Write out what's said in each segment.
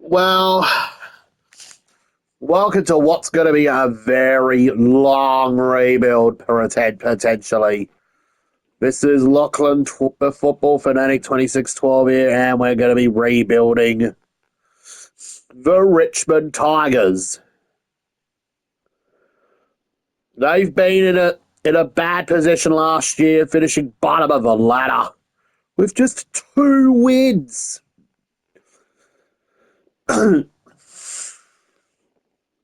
Well, welcome to what's going to be a very long rebuild, potentially. This is Lachlan Football Fanatic 2612 here, and we're going to be rebuilding the Richmond Tigers. They've been in a bad position last year, finishing bottom of the ladder with just 2 wins. Gone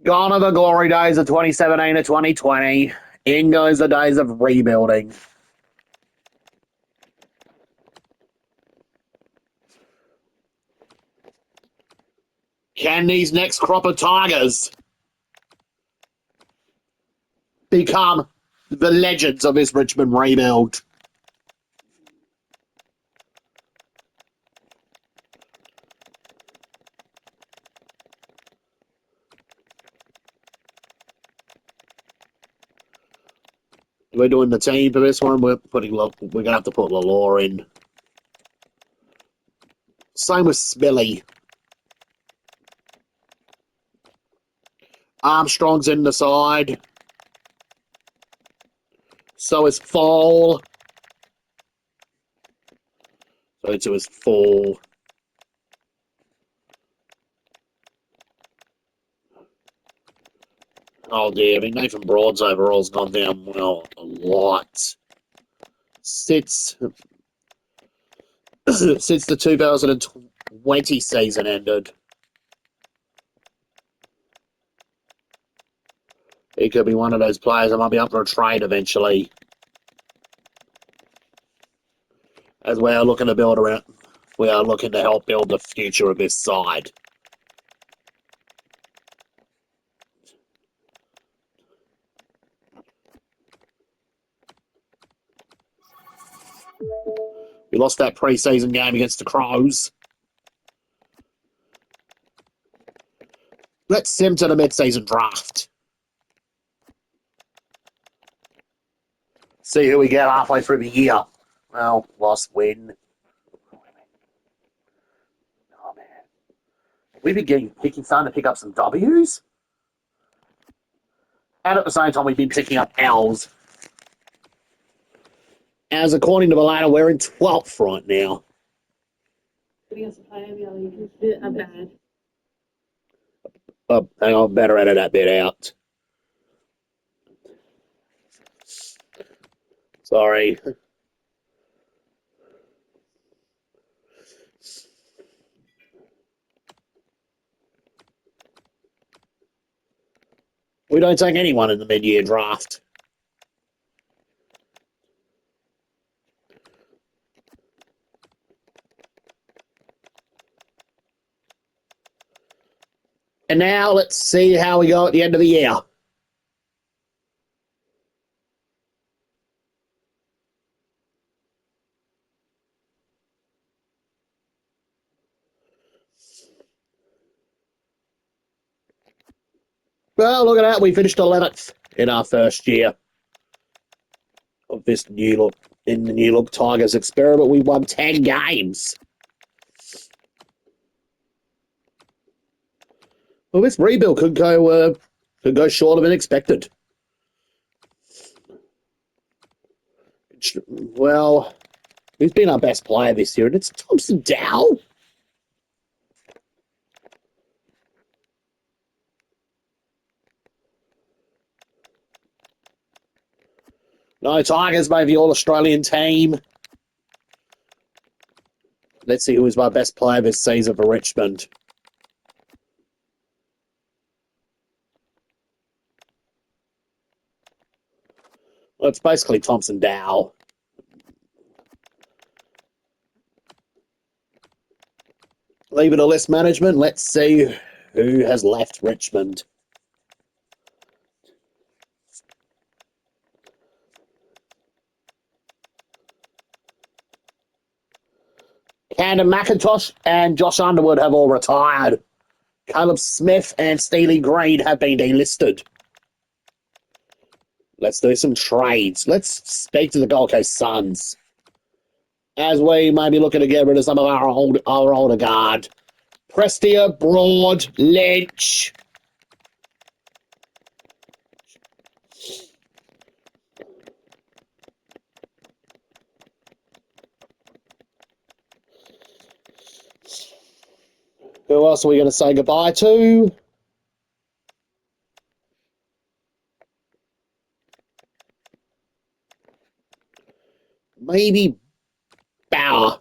are the glory days of 2017 to 2020. In goes the days of rebuilding. Can these next crop of Tigers become the legends of this Richmond rebuild? We're doing the team for this one. We're gonna have to put Lalore in. Same with Smilly. Armstrong's in the side. So is Fall. So is Fall. Oh dear, I mean Nathan Broad's overall's gone down well a lot. Since the 2020 season ended. He could be one of those players that might be up for a trade eventually. As we are looking to help build the future of this side. We lost that preseason game against the Crows. Let's sim to the mid-season draft. See who we get halfway through the year. Well, lost win. Oh, man. We've been starting to pick up some W's. And at the same time, we've been picking up L's. As according to the ladder, we're in 12th right now. Oh, hang on, better edit that bit out. Sorry. We don't take anyone in the mid-year draft. And now let's see how we go at the end of the year. Well, look at that. We finished 11th in our first year of this new look Tigers experiment. We won 10 games. Well, this rebuild could go shorter than expected. Well, who's been our best player this year? And it's Thompson Dow. No, Tigers made the All-Australian team. Let's see who is my best player this season for Richmond. Well, it's basically Thompson Dow. Leave it to list management. Let's see who has left Richmond. Camden McIntosh and Josh Underwood have all retired. Caleb Smith and Steely Green have been delisted. Let's do some trades. Let's speak to the Gold Coast Suns. As we may be looking to get rid of some of our older guard. Prestia, Broad, Lynch. Who else are we going to say goodbye to? Maybe Bauer.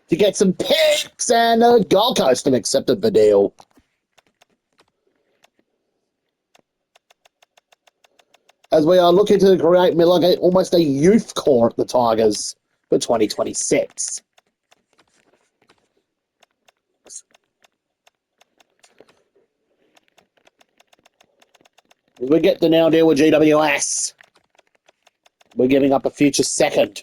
To get some picks, and Gold Coast have accepted the deal. As we are looking to create like almost a youth core at the Tigers for 2026. As we get the now deal with GWS, we're giving up a future second.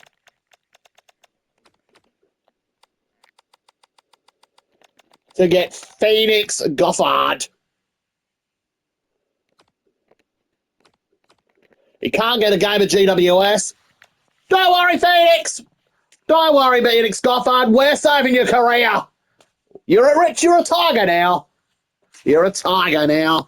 To get Phoenix Goffard. You can't get a game at GWS. Don't worry, Phoenix. Don't worry, Phoenix Goffard. We're saving your career. You're a Tiger now. You're a Tiger now.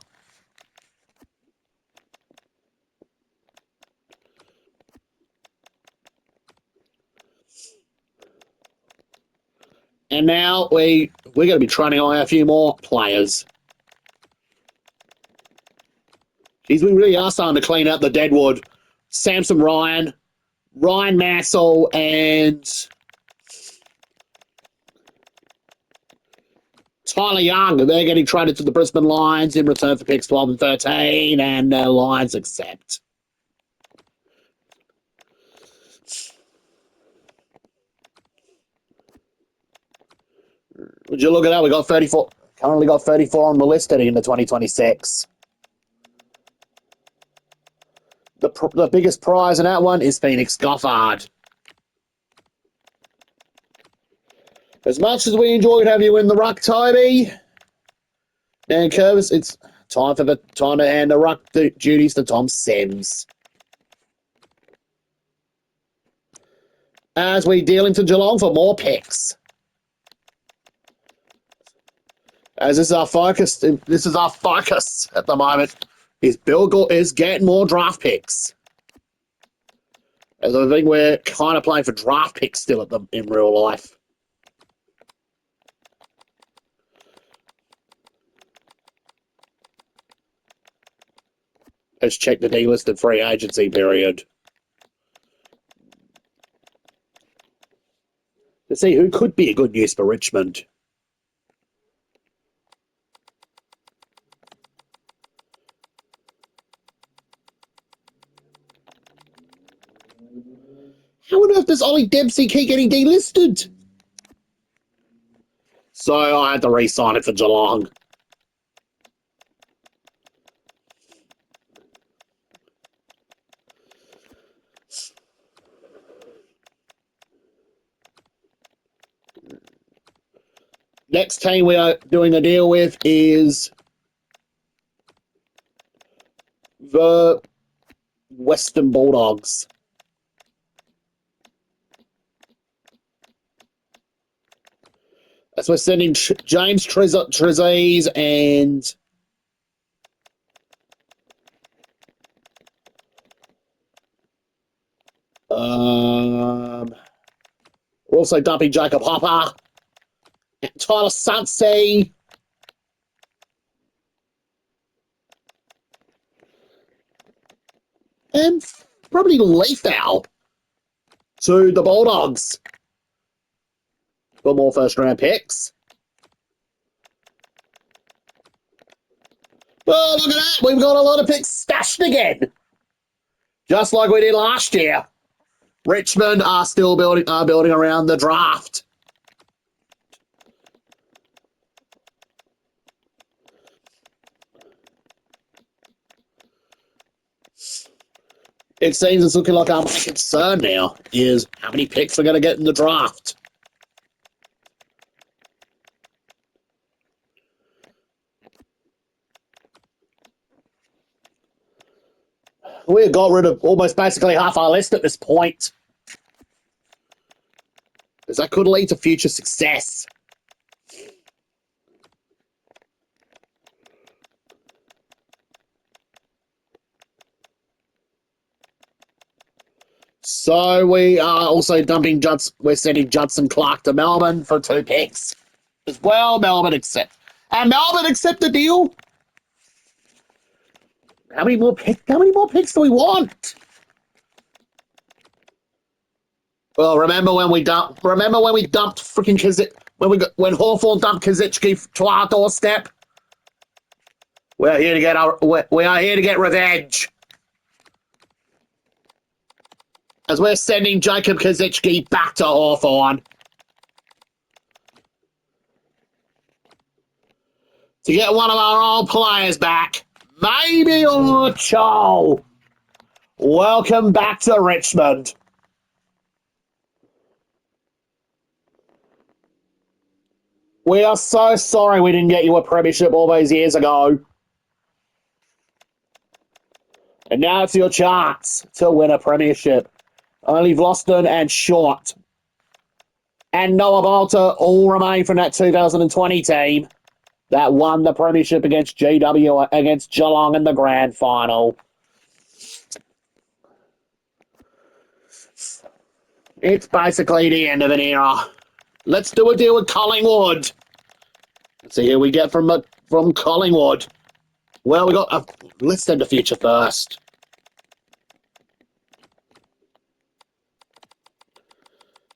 And now we're going to be training on a few more players. Geez, we really are starting to clean out the deadwood. Samson Ryan, Ryan Massell, and Tyler Young. They're getting traded to the Brisbane Lions in return for picks 12 and 13, and Lions accept. Would you look at that? We got 34. Currently got 34 on the list heading into 2026. The biggest prize in that one is Phoenix Goffard. As much as we enjoyed having you in the ruck, Toby and Curvis, it's time to hand the ruck duties to Tom Sims. As we deal into Geelong for more picks. As this is our focus. This is our focus at the moment. Is Bill is getting more draft picks. As I think we're kind of playing for draft picks still in real life. Let's check the delisted free agency period. To see who could be a good news for Richmond. How on earth does Ollie Dempsey keep getting delisted? So I had to re-sign it for Geelong. Next team we are doing a deal with is the Western Bulldogs. As we're sending James Trezise and we're also dumping Jacob Hopper, Tyler Sunsey, and probably Leafowl to the Bulldogs for more first-round picks. Oh, look at that. We've got a lot of picks stashed again. Just like we did last year. Richmond are still building around the draft. It seems it's looking like our main concern now is how many picks we're going to get in the draft. We've got rid of almost basically half our list at this point. because that could lead to future success. So we are also dumping we're sending Judson Clark to Melbourne for 2 picks as well. Melbourne accept the deal. How many more picks do we want? Well, remember when we dumped freaking when Hawthorn dumped Kazicki to our doorstep? We are here to get revenge. As we're sending Jacob Kazicki back to Hawthorn to get one of our old players back. Maybe Ocho. Welcome back to Richmond. We are so sorry we didn't get you a premiership all those years ago. And now it's your chance to win a premiership. Only Vlosten and Short and Noah Bolter all remain from that 2020 team that won the premiership against Geelong in the grand final. It's basically the end of an era. Let's do a deal with Collingwood. Let's see who we get from Collingwood. Well, let's send the future first.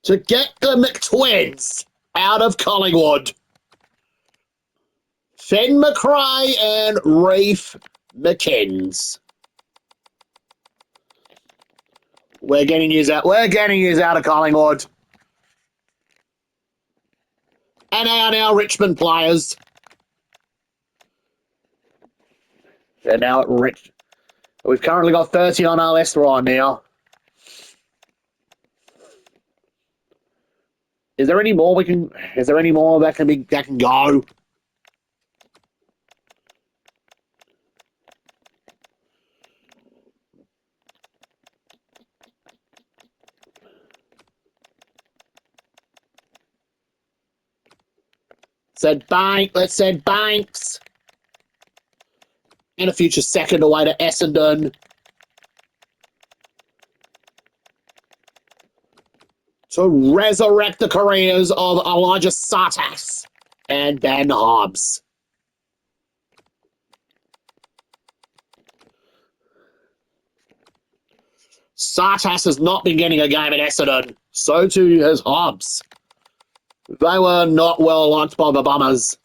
To get the McTwins out of Collingwood. Finn McRae and Reef McKins. We're getting yous out of Collingwood. And they are now Richmond players. They're now at Rich. We've currently got 30 on our list right now. Is there any more that can go? Let's send Banks. And a future second away to Essendon. To resurrect the careers of Elijah Sartas and Ben Hobbs. Sartas has not been getting a game at Essendon. So too has Hobbs. They were not well liked by the Bummers.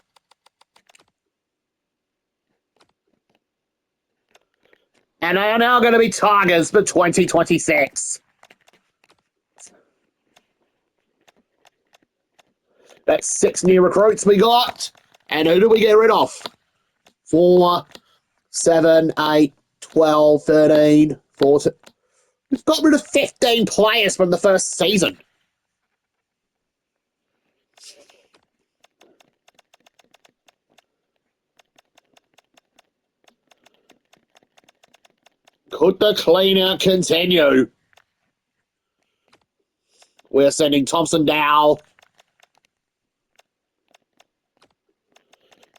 And they are now going to be Tigers for 2026. That's 6 new recruits we got. And who do we get rid of? 4, 7, 8, 12, 13, 14. We've got rid of 15 players from the first season. Could the clean-out continue? We're sending Thompson Dow.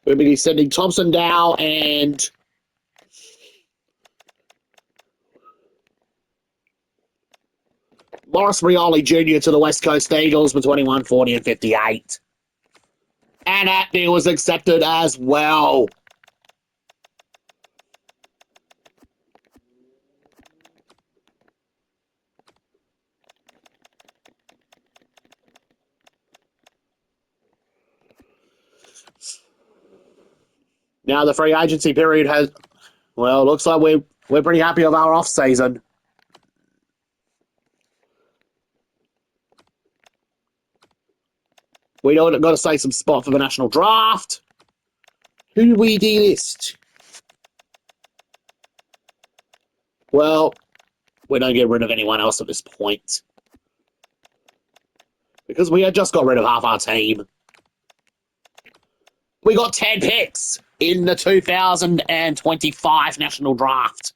We'll be sending Thompson Dow and Morris Rioli Jr. to the West Coast Eagles for 21, 40 and 58. And that deal was accepted as well. Now the free agency period has, well, looks like we're pretty happy with our off season. We got to save some spot for the national draft. Who do we delist? Well, we don't get rid of anyone else at this point. Because we had just got rid of half our team. We got 10 picks in the 2025 national draft.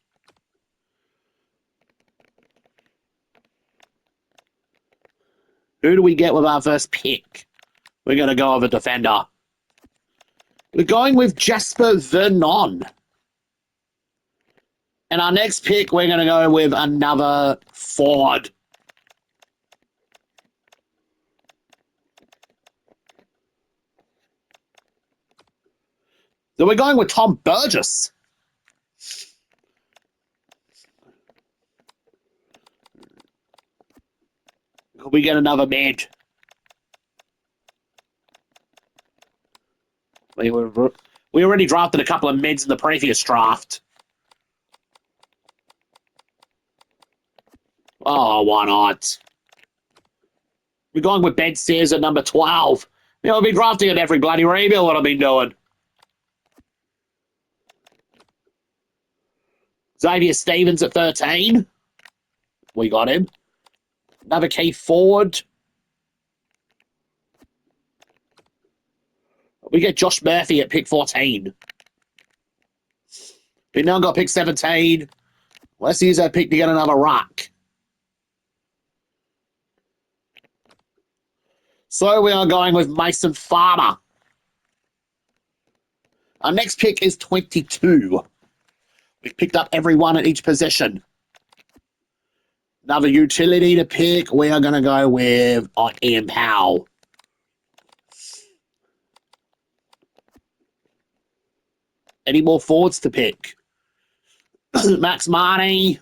Who do we get with our first pick? We're going to go with a defender. We're going with Jasper Vernon. And our next pick, we're going to go with another forward. So we're going with Tom Burgess. We get another mid. We already drafted a couple of mids in the previous draft. Oh, why not? We're going with Ben Sears at number 12. I've been drafting at every bloody rebuild what I've been doing. Xavier Stevens at 13. We got him. Another key forward. We get Josh Murphy at pick 14. We now got pick 17. Let's use that pick to get another ruck. So we are going with Mason Farmer. Our next pick is 22. We've picked up everyone at each position. Another utility to pick. We are going to go with Ian Powell. Any more forwards to pick? Max Marnie.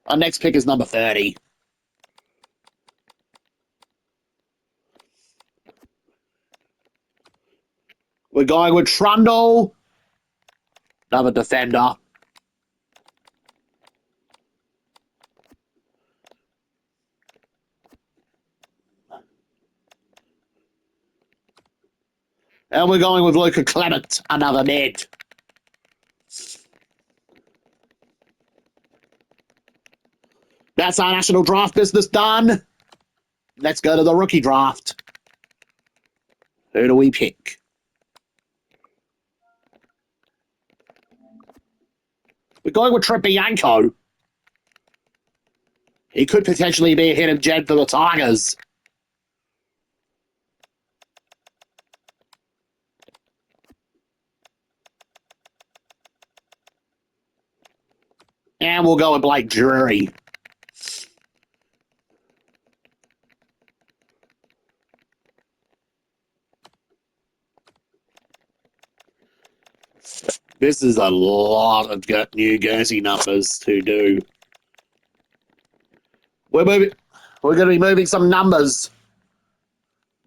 Our next pick is number 30. We're going with Trundle. Another defender. And we're going with Luca Clement, another mid. That's our national draft business done. Let's go to the rookie draft. Who do we pick? We're going with Trent Bianco. He could potentially be a hidden gem for the Tigers. And we'll go with Blake Drury. This is a lot of New Jersey numbers to do. We're going to be moving some numbers.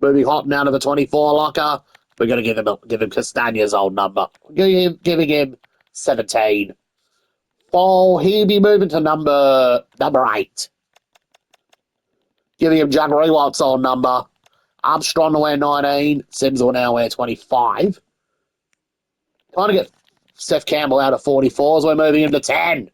Moving Hopton out of the 24 locker. We're going to give him Castagna's old number. We're giving him 17. Oh, he'll be moving to number 8. Giving him Jack Rewalt's old number. Armstrong to wear 19. Sims will now wear 25. Trying to get Steph Campbell out of 44s. We're moving him to 10.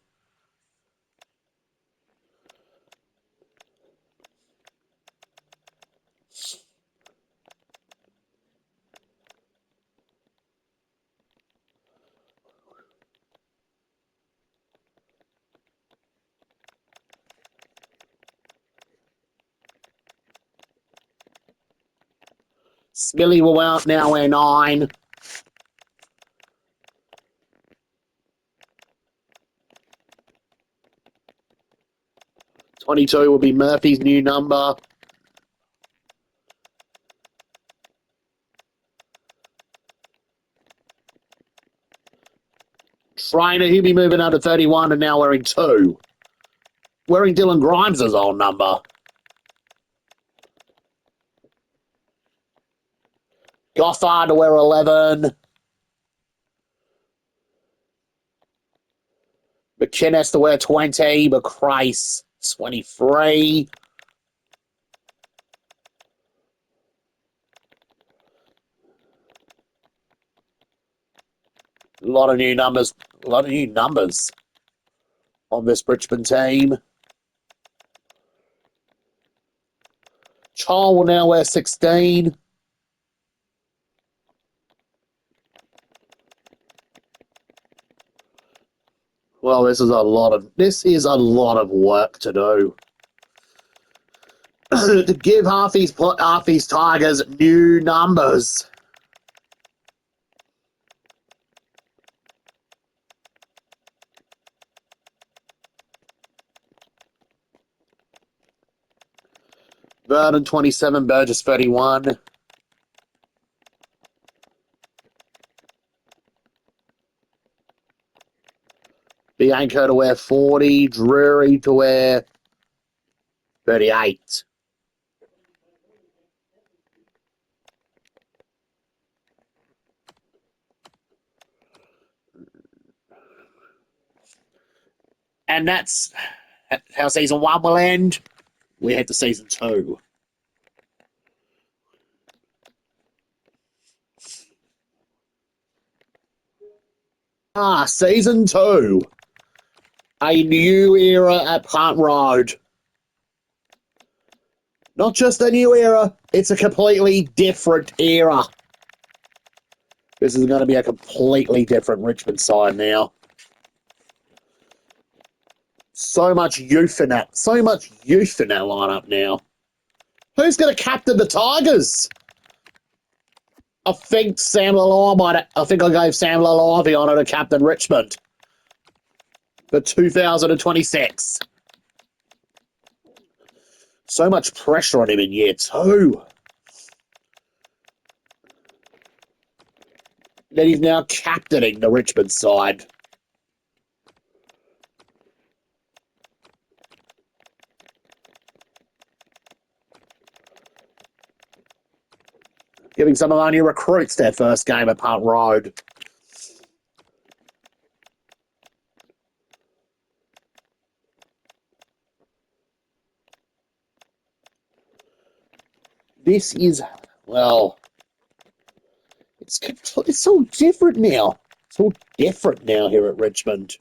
Smilly will now wear 9. $22 will be Murphy's new number. Trainer, he'll be moving out to 31 and now wearing 2. Wearing Dylan Grimes' old number. Gothard to wear 11. McInnes to wear 20. McCrice, 23. A lot of new numbers. On this Richmond team. Charles will now wear 16. Well, this is a lot of work to do. To give half these Tigers new numbers. Vernon 27, Burgess 31. Bianco to wear 40, Drury to wear 38. And that's how season 1 will end. We head to season 2. Season 2. A new era at Punt Road. Not just a new era, it's a completely different era. This is going to be a completely different Richmond side now. So much youth in that lineup now. Who's going to captain the Tigers? I think Sam Lalai I gave Sam Lalai the honour to captain Richmond for 2026. So much pressure on him in year 2. Then he's now captaining the Richmond side. Giving some of our new recruits their first game at Punt Road. This is, well, it's all different now. It's all different now here at Richmond.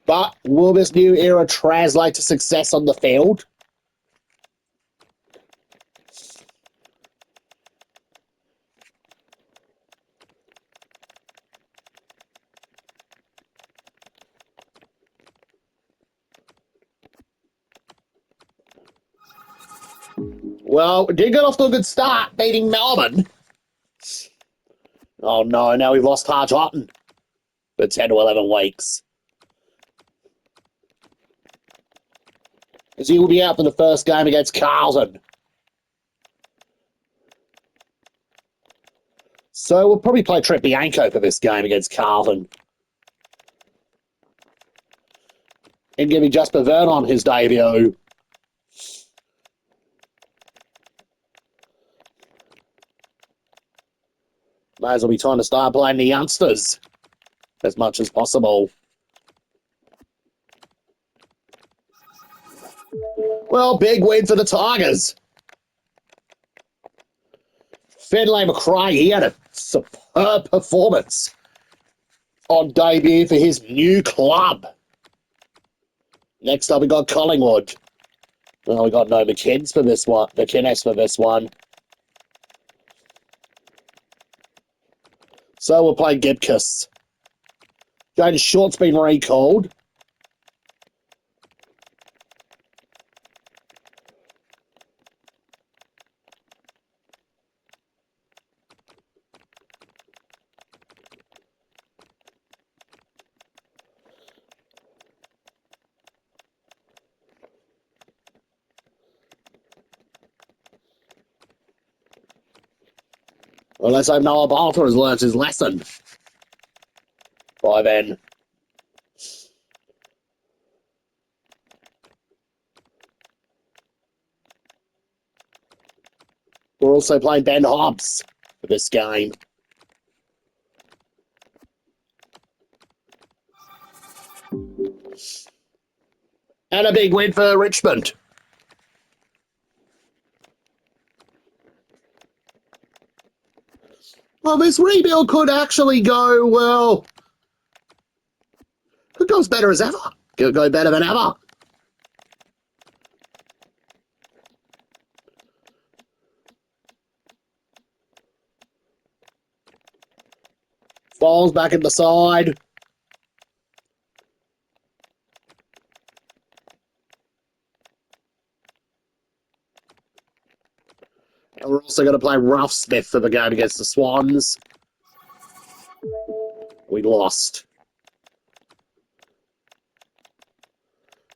But will this new era translate to success on the field? Well, we did get off to a good start, beating Melbourne. Oh no, now we've lost Harge Houghton for 10 to 11 weeks. As he will be out for the first game against Carlton. So we'll probably play Trent Bianco for this game against Carlton. And giving Jasper Vernon his debut. May as well be trying to start playing the youngsters as much as possible. Well, big win for the Tigers. Finlay McRae, he had a superb performance on debut for his new club. Next up, we got Collingwood. Well, we got no McKinnis for this one. So we'll play Gibcus. Jaden Short's been recalled. Well, let's hope Noah Bolter has learnt his lesson by then. We're also playing Ben Hobbs for this game. And a big win for Richmond. Well, this rebuild could actually go, well, It goes better as ever. It'll go better than ever. Falls back in the side. And we're also going to play Ralph Smith for the game against the Swans. We lost.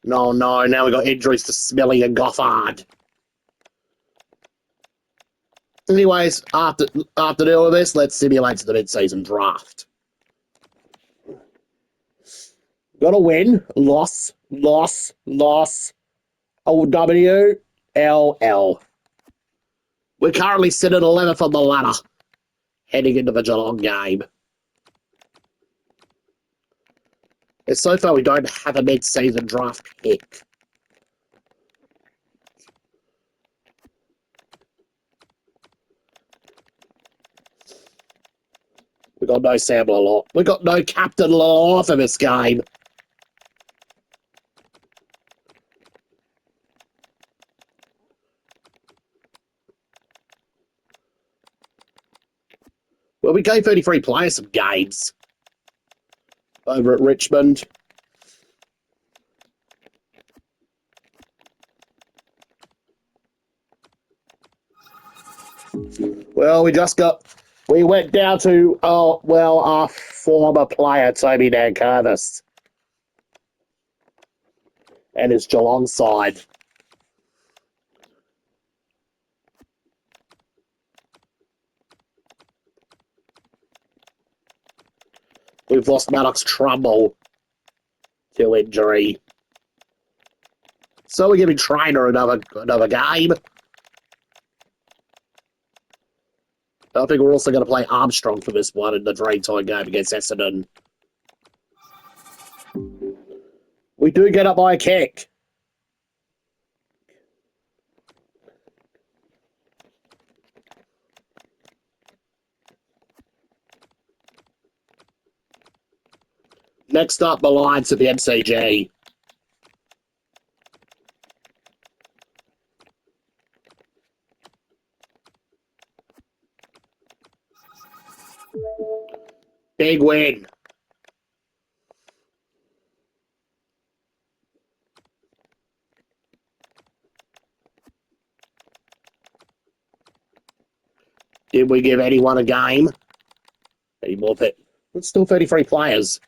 No, now we got injuries to Smelly and Goffard. Anyways, after dealing with this, let's simulate the mid-season draft. Got to win. Loss. OWLL. We're currently sitting 11th on the ladder, heading into the Geelong game. And so far, we don't have a mid-season draft pick. We got no Sam Law. We got no Captain Law for this game. Well, we gave 33 players some games over at Richmond. Well, we went down to, our former player, Toby Nankervis, and his Geelong side. We've lost Maddox Trumbull to injury. So we're giving Trainer another game. I think we're also going to play Armstrong for this one in the Dreamtime game against Essendon. We do get up by a kick. Next up, the Lions at the MCG. Big win. Did we give anyone a game? Any more pit? It's still 33 players.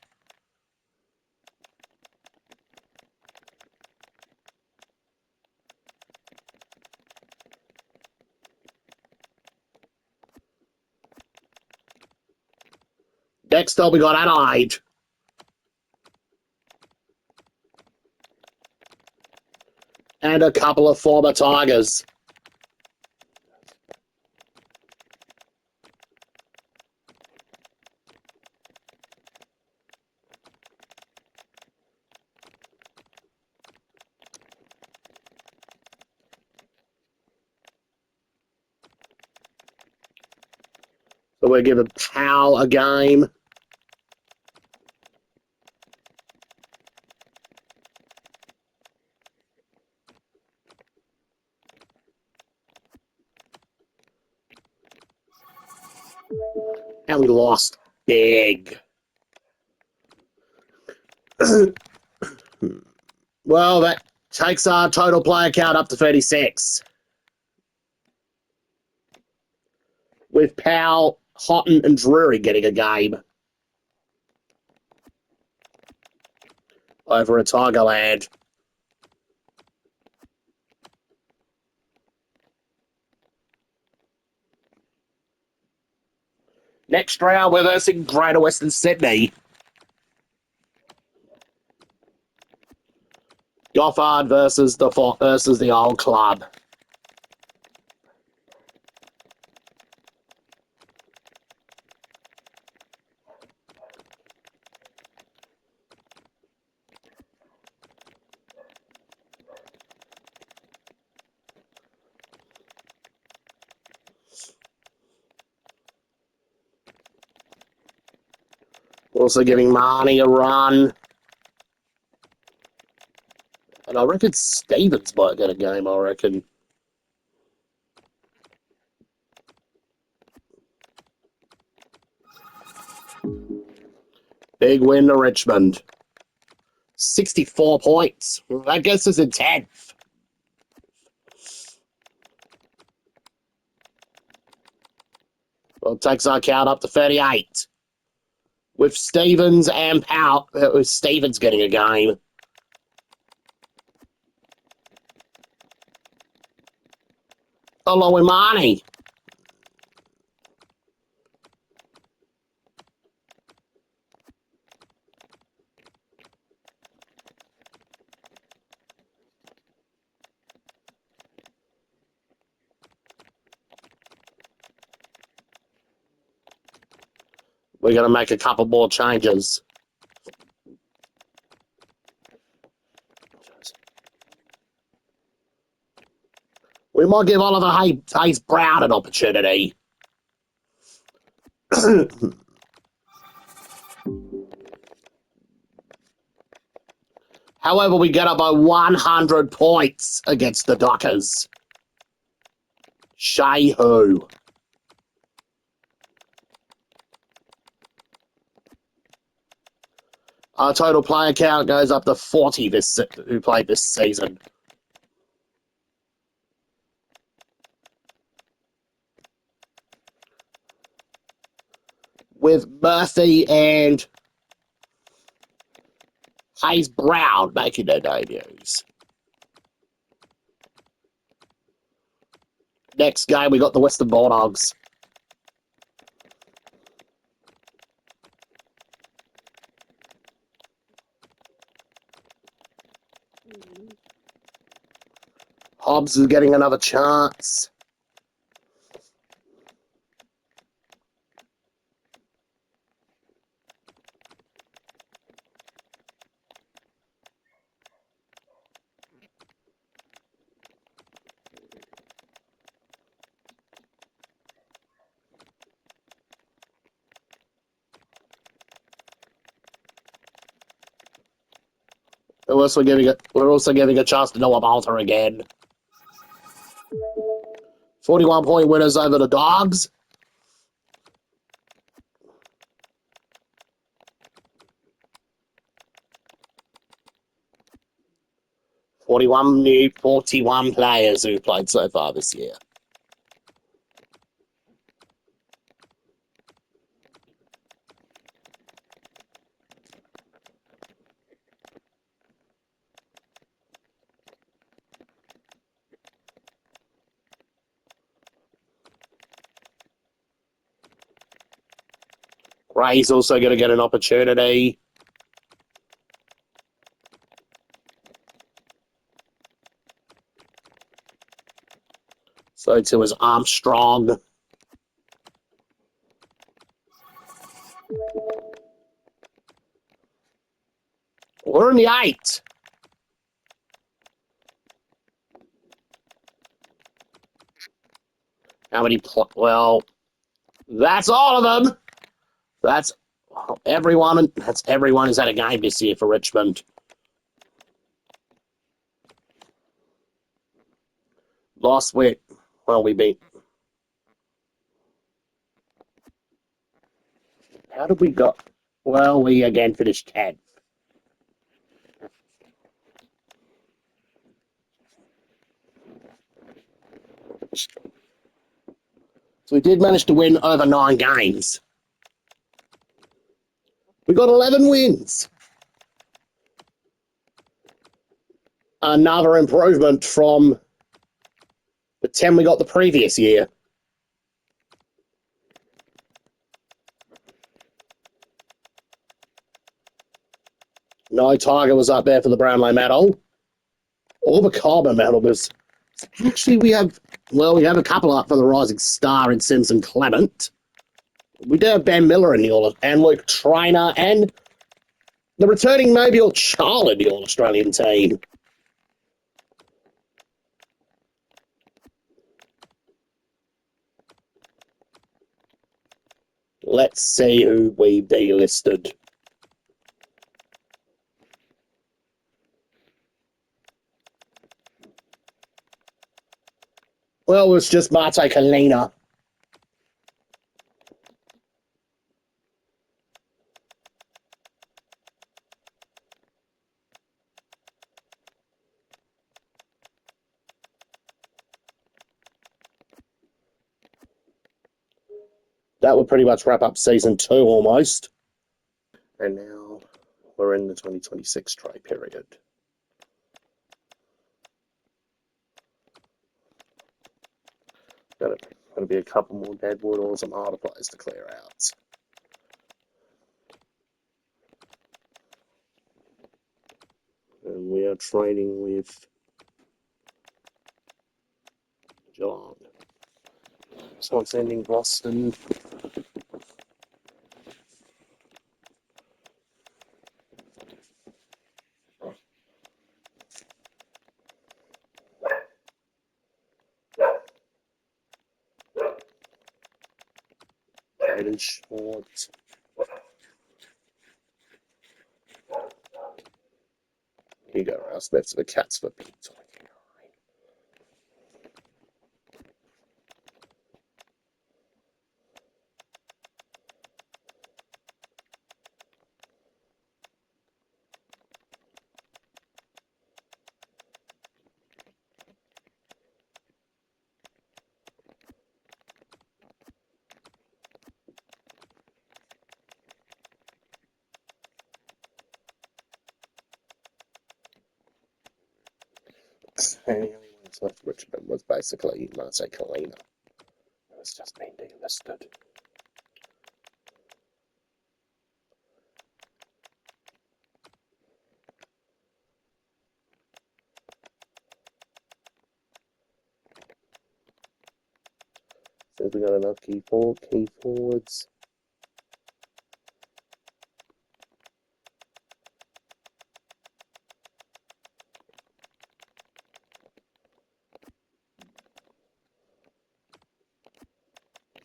Next up, we got Adelaide. And a couple of former Tigers. So we're giving Powell a game. And we lost big. Well, that takes our total player count up to 36. With Powell, Houghton, and Drury getting a game over at Tigerland. Next round, we're versing Greater Western Sydney. Goffard versus the old club. Also giving Marnie a run. And I reckon Stevens might get a game, I reckon. Big win to Richmond. 64 points. That gets us in 10th. Well, it takes our count up to 38. With Stevens and Powell, with Stevens getting a game. Along with Marnie. We're going to make a couple more changes. We might give Oliver Hayes Brown an opportunity. However, we get up by 100 points against the Dockers. Shehu. Our total player count goes up to 40 who played this season. With Murphy and Hayes Brown making their debuts. Next game, we got the Western Bulldogs. Hobbs is getting another chance. We're also giving a chance to Noah Balter again. 41-point winners over the Dogs. New 41 players who played so far this year. Gray's also going to get an opportunity. So too is Armstrong. We're in the 8. How many? Well, that's all of them. That's everyone. That's everyone who's had a game this year for Richmond. Lost week. Well, we beat. How did we go? Well, we again finished 10th. So we did manage to win over 9 games. We got 11 wins. Another improvement from the 10 we got the previous year. No Tiger was up there for the Brownlow medal. Or the Coleman medal was... Actually, we have a couple up for the Rising Star in Simpson Clement. We do have Ben Miller in the All, and Luke Trainer, and the returning Mobile Charl in the All-Australian team. Let's see who we delisted. Well, it was just Mate Kalina. That would pretty much wrap up season 2 almost. And now we're in the 2026 trade period. Going to be a couple more deadwood or some harder players to clear out. And we are trading with Geelong. So I'm sending Boston. Aiden Short. Here you go, Rouse. That's the Cats for pizza. And the only ones left Richmond was basically Mate Kalina. It's just been delisted. Says we got enough key forwards.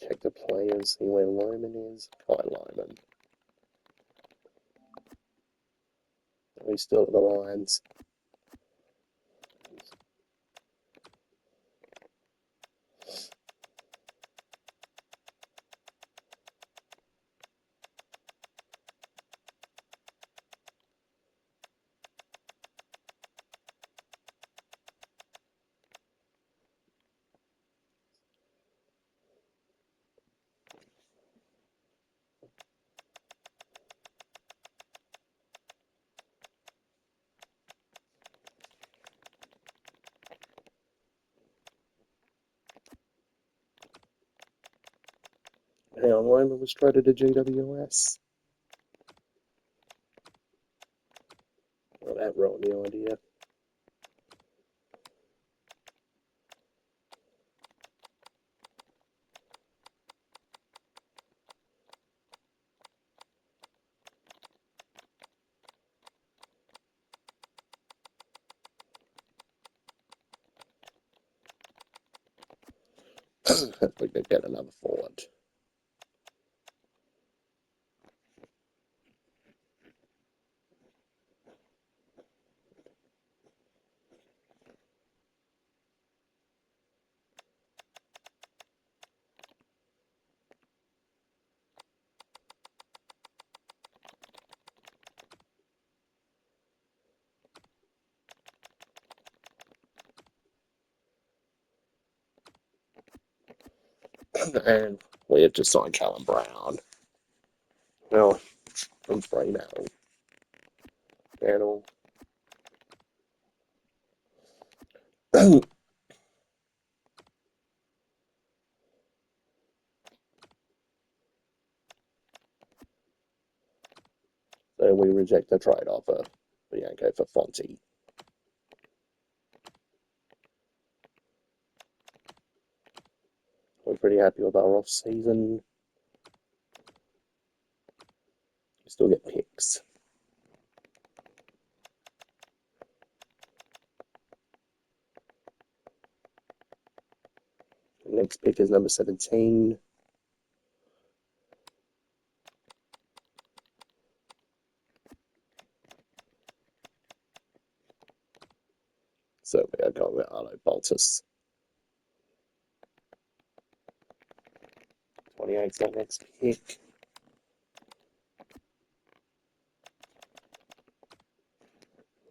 Check the players, see where Lyman is. Kai Lyman. He's still at the Lions. Hang on, Lyman was traded to GWS. Well, that ruined the idea. If we could get another forward. And we have just signed Callum Brown. Well, I'm free now. Channel. So we reject the trade offer. Bianco for Fonte. We're pretty happy with our off season. We still get picks. The next pick is number 17. So we are going with Arlo Baltus. 28's our next pick.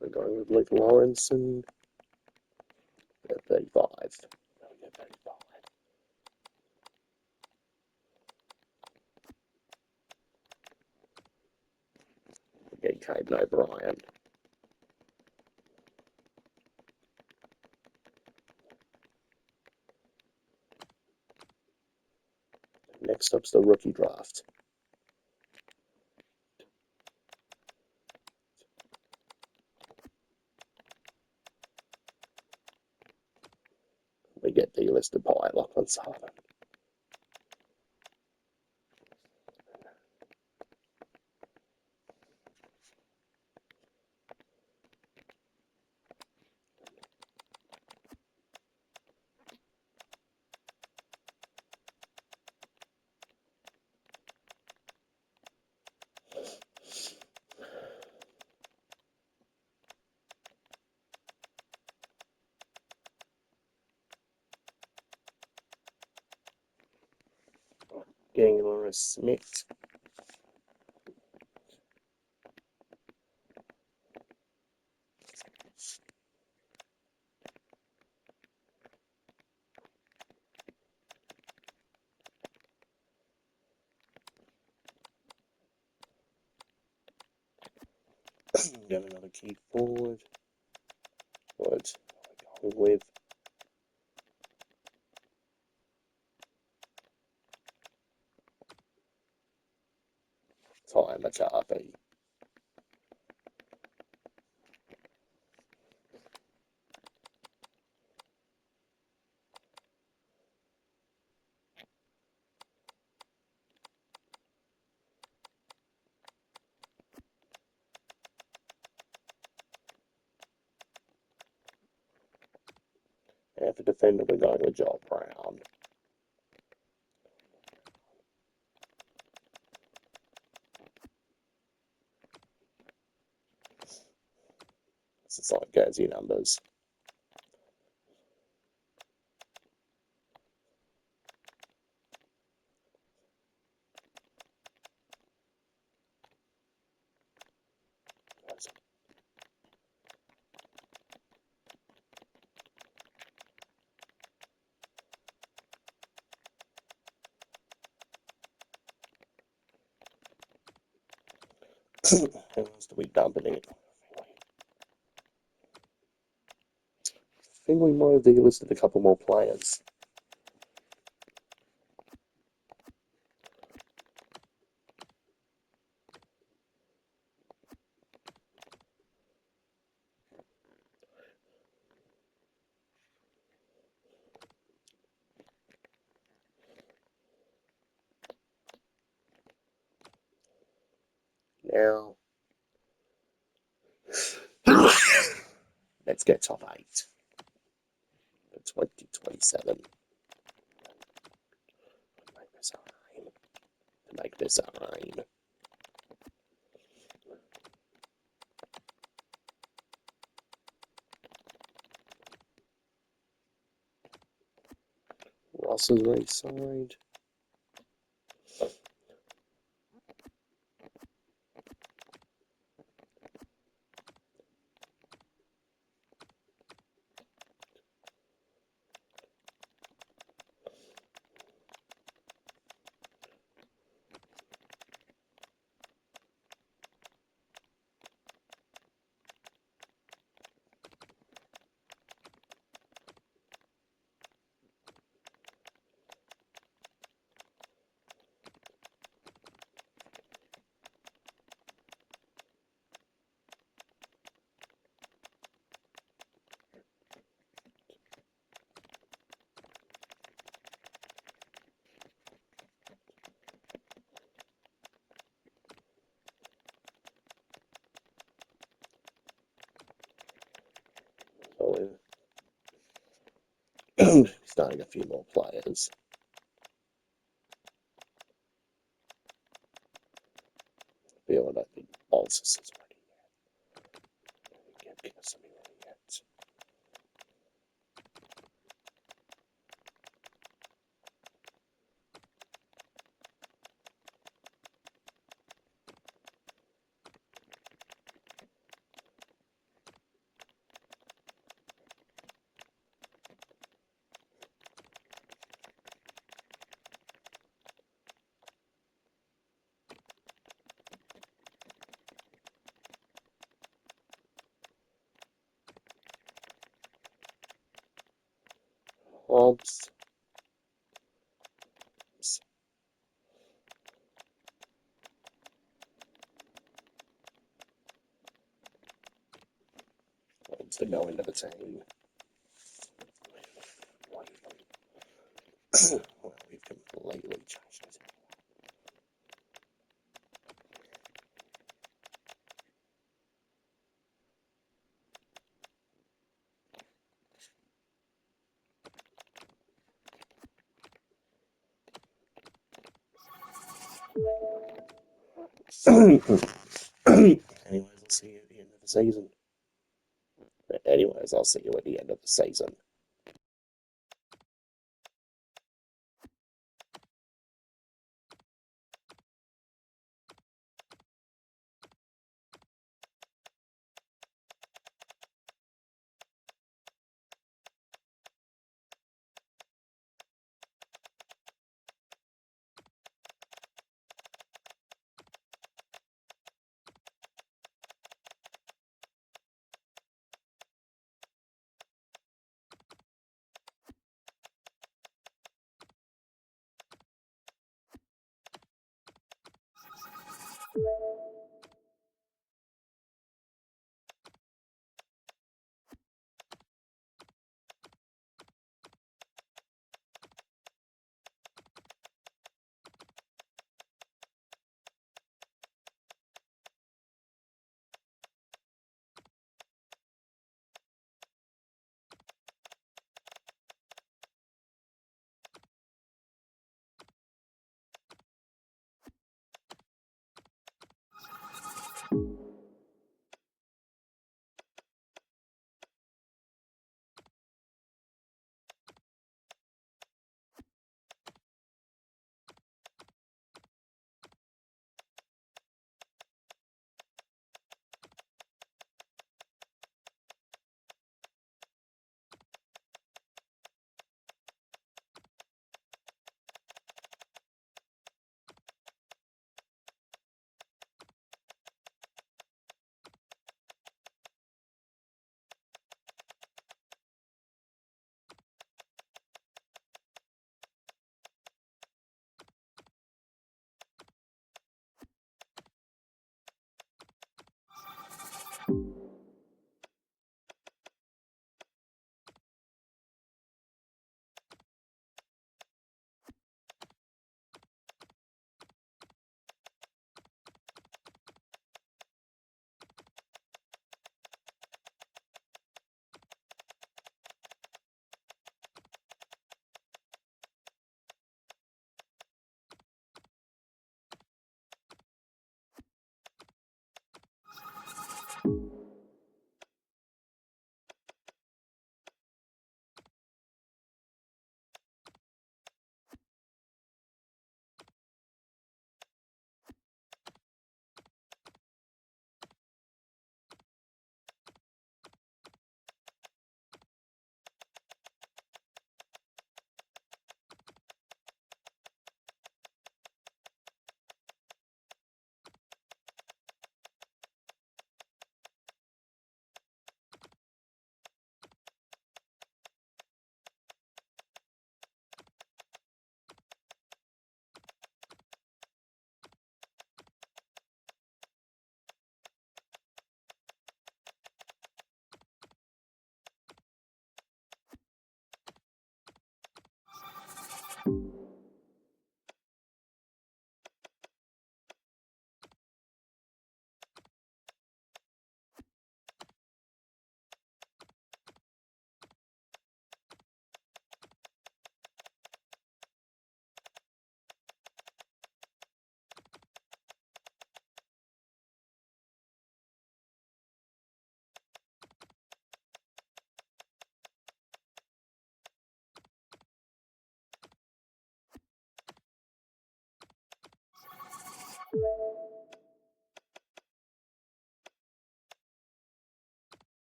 We're going with Luke Lawrence and 35. We get Caden O'Brien. Next up's the rookie draft. We get delisted by Lachlan Sullivan. Getting Laura Smith. Get another key forward. What we're going with Ty McCarthy. And for defender, we're going with Joel Brown. This is like Guernsey numbers. Who else do we dump it in? I think we might have delisted a couple more players. Now, let's get top 8 for 2027. Make this our aim. Ross is re-signed. So we're starting a few more players. I don't think Bolsus is ready yet. Get something ready yet. Oops. To go into the team. Well, we've completely changed it. Anyways, I'll see you at the end of the season. Anyways, I'll see you at the end of the season.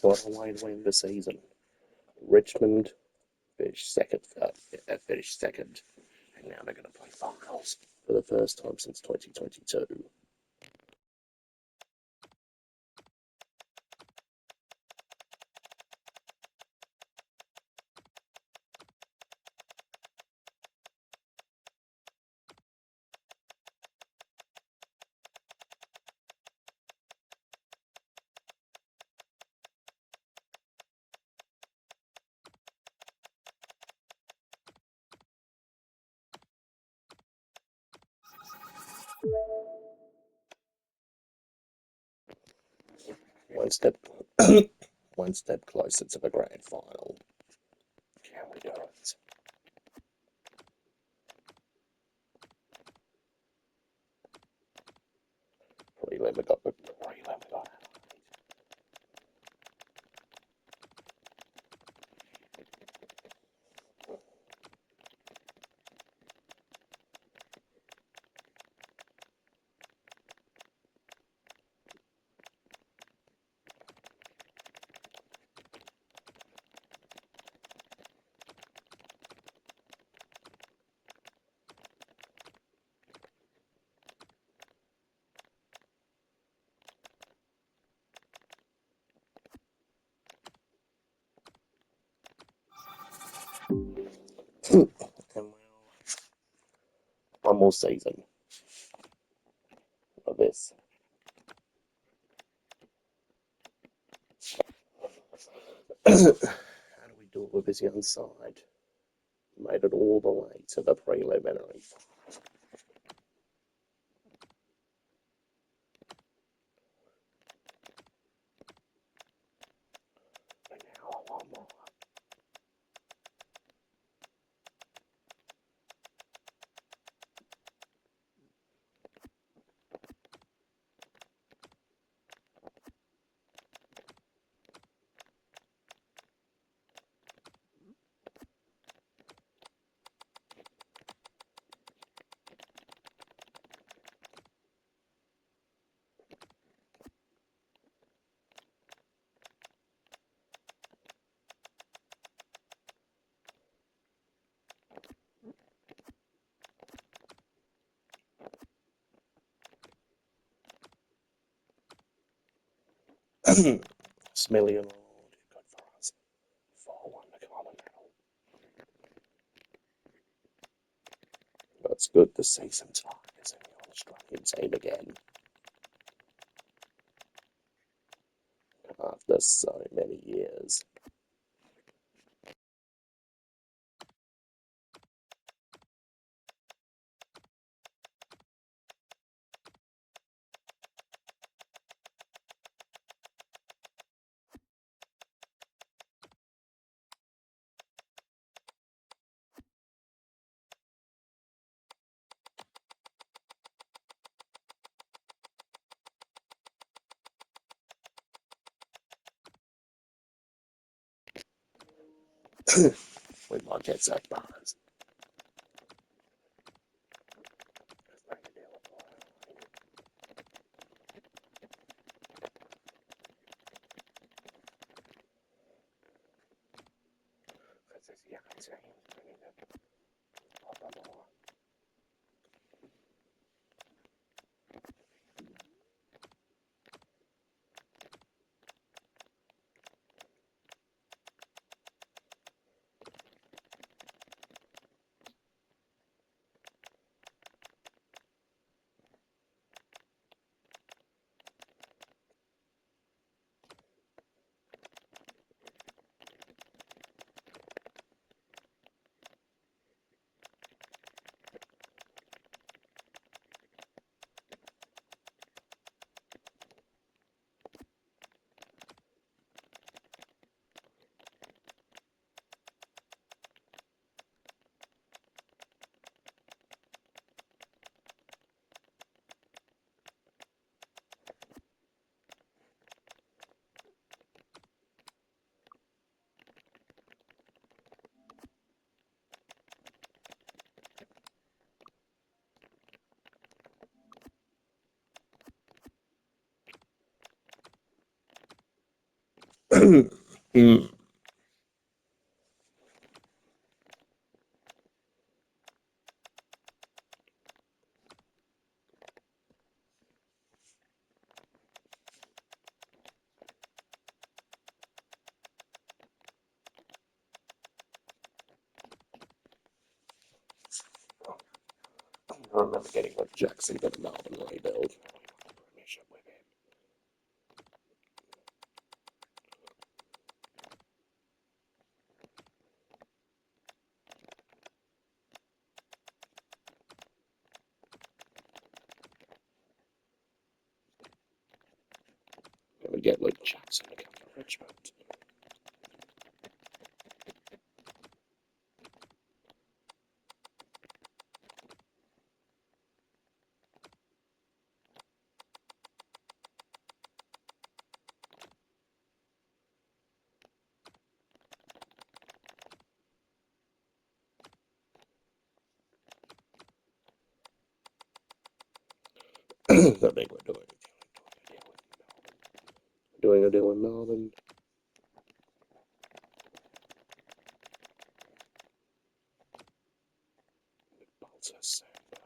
What a way to win the season. Richmond finished second. Finished second, and now they're going to play finals for the first time since 2022. One step, one step closer to the grand final. Can we do it? Prelim, we got the prelim, we got and one more season of this. How do we do it with this young side? Made it all the way to the preliminary. And now one more. Smillion Lord, good for us. 4-1 the common medal. But it's good to see some Tigers in the Australian team again. After so many years. We might get that bars. Mm. I remember getting with Jackson for the Melbourne rebuild. Premiership with him. And we get Luke Jackson to come to Richmond. I think we're doing a deal with Melbourne. Bolter Samba by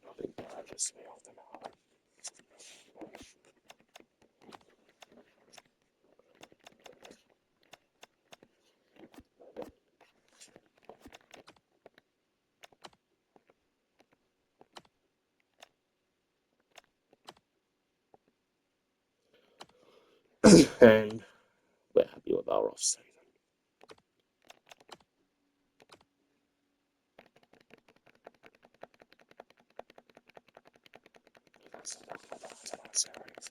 Ryan. Nothing purchased me off the Melbourne. And we're happy with our off season. That's enough of that series.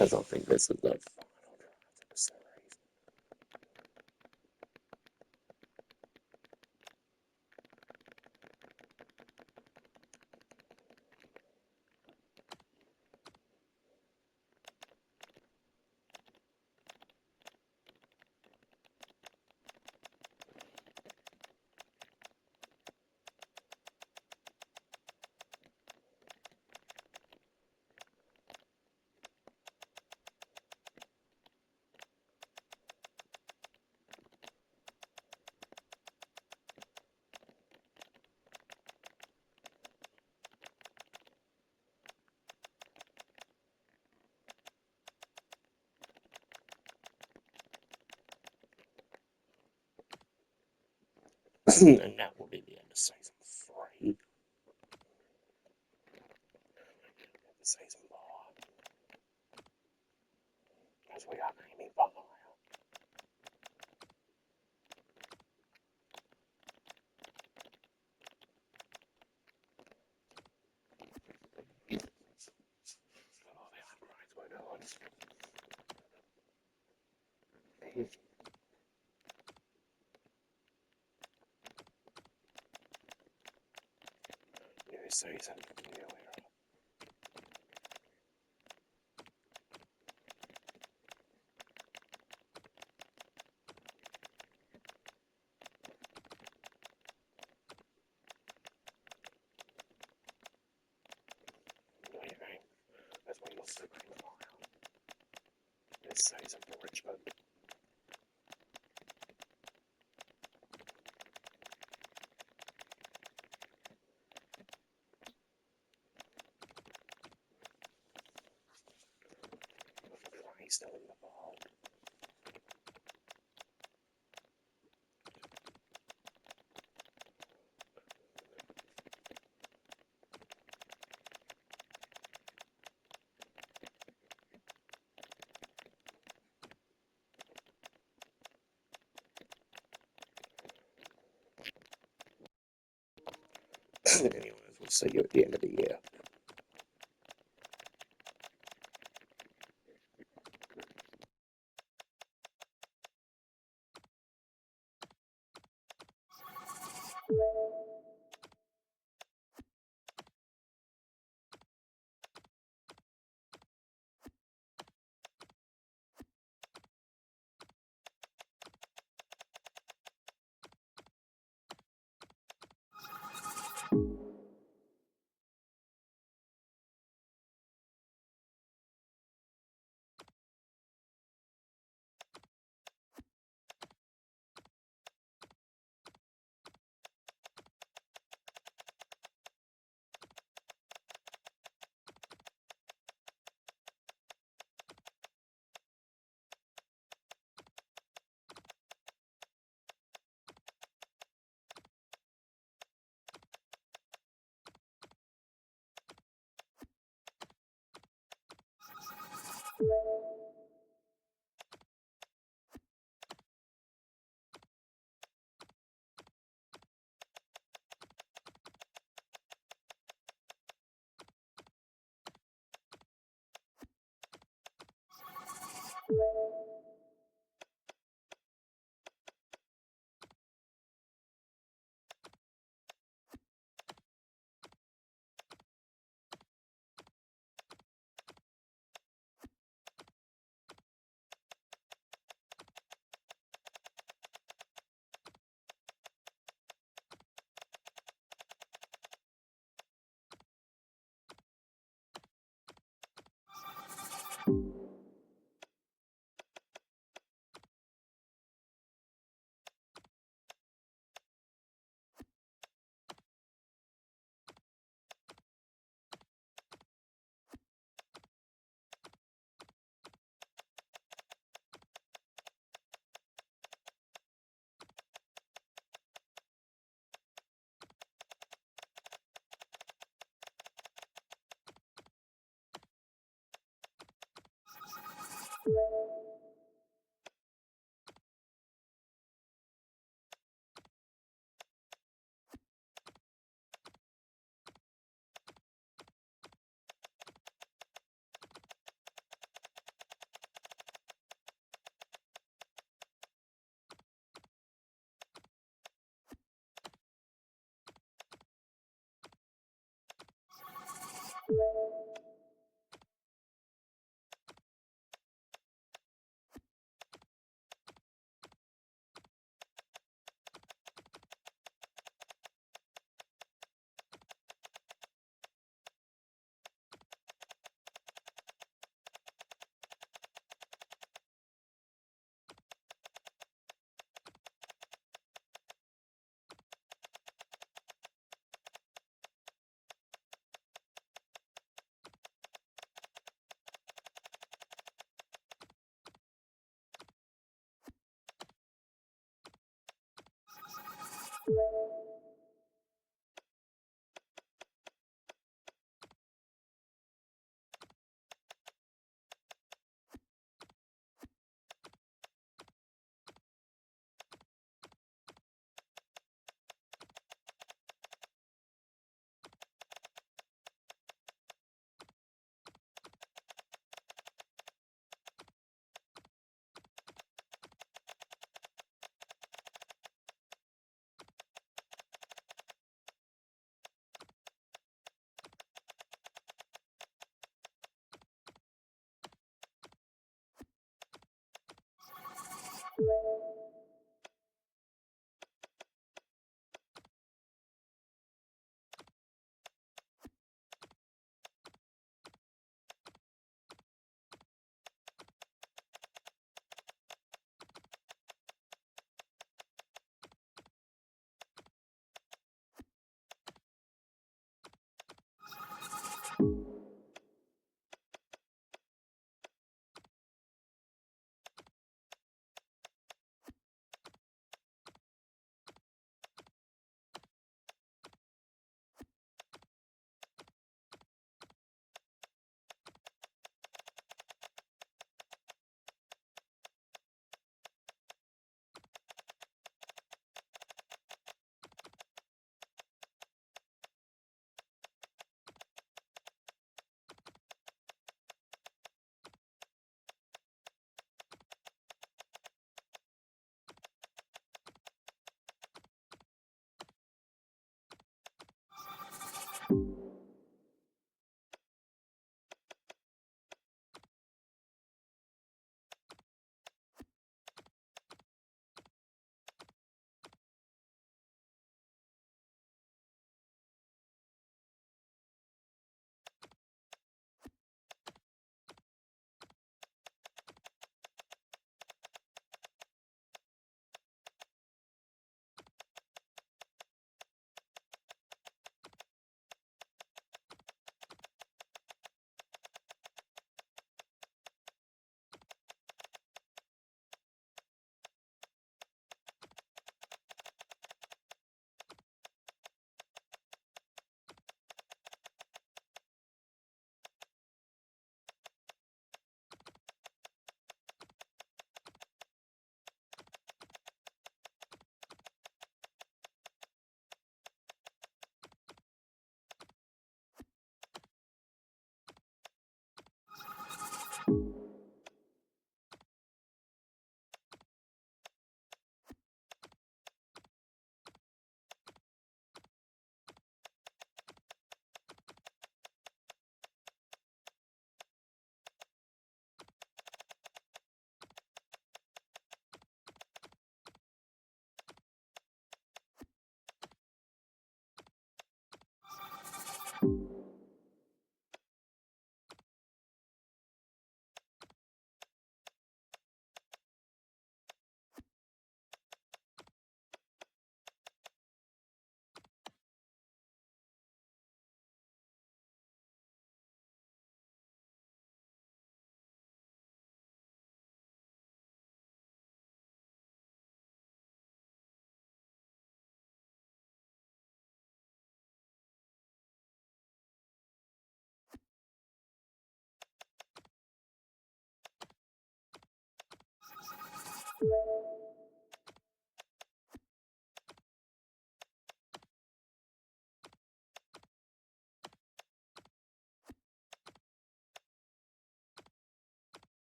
I don't think this is the final draft of the series. And that will be the end of season 3. Season 4. As we are aiming for higher. All the upgrades we're doing. New season, new era. Leaving as we look to the final. This season for Richmond. He's still in the ball. Anyways, we'll see you at the end of the year.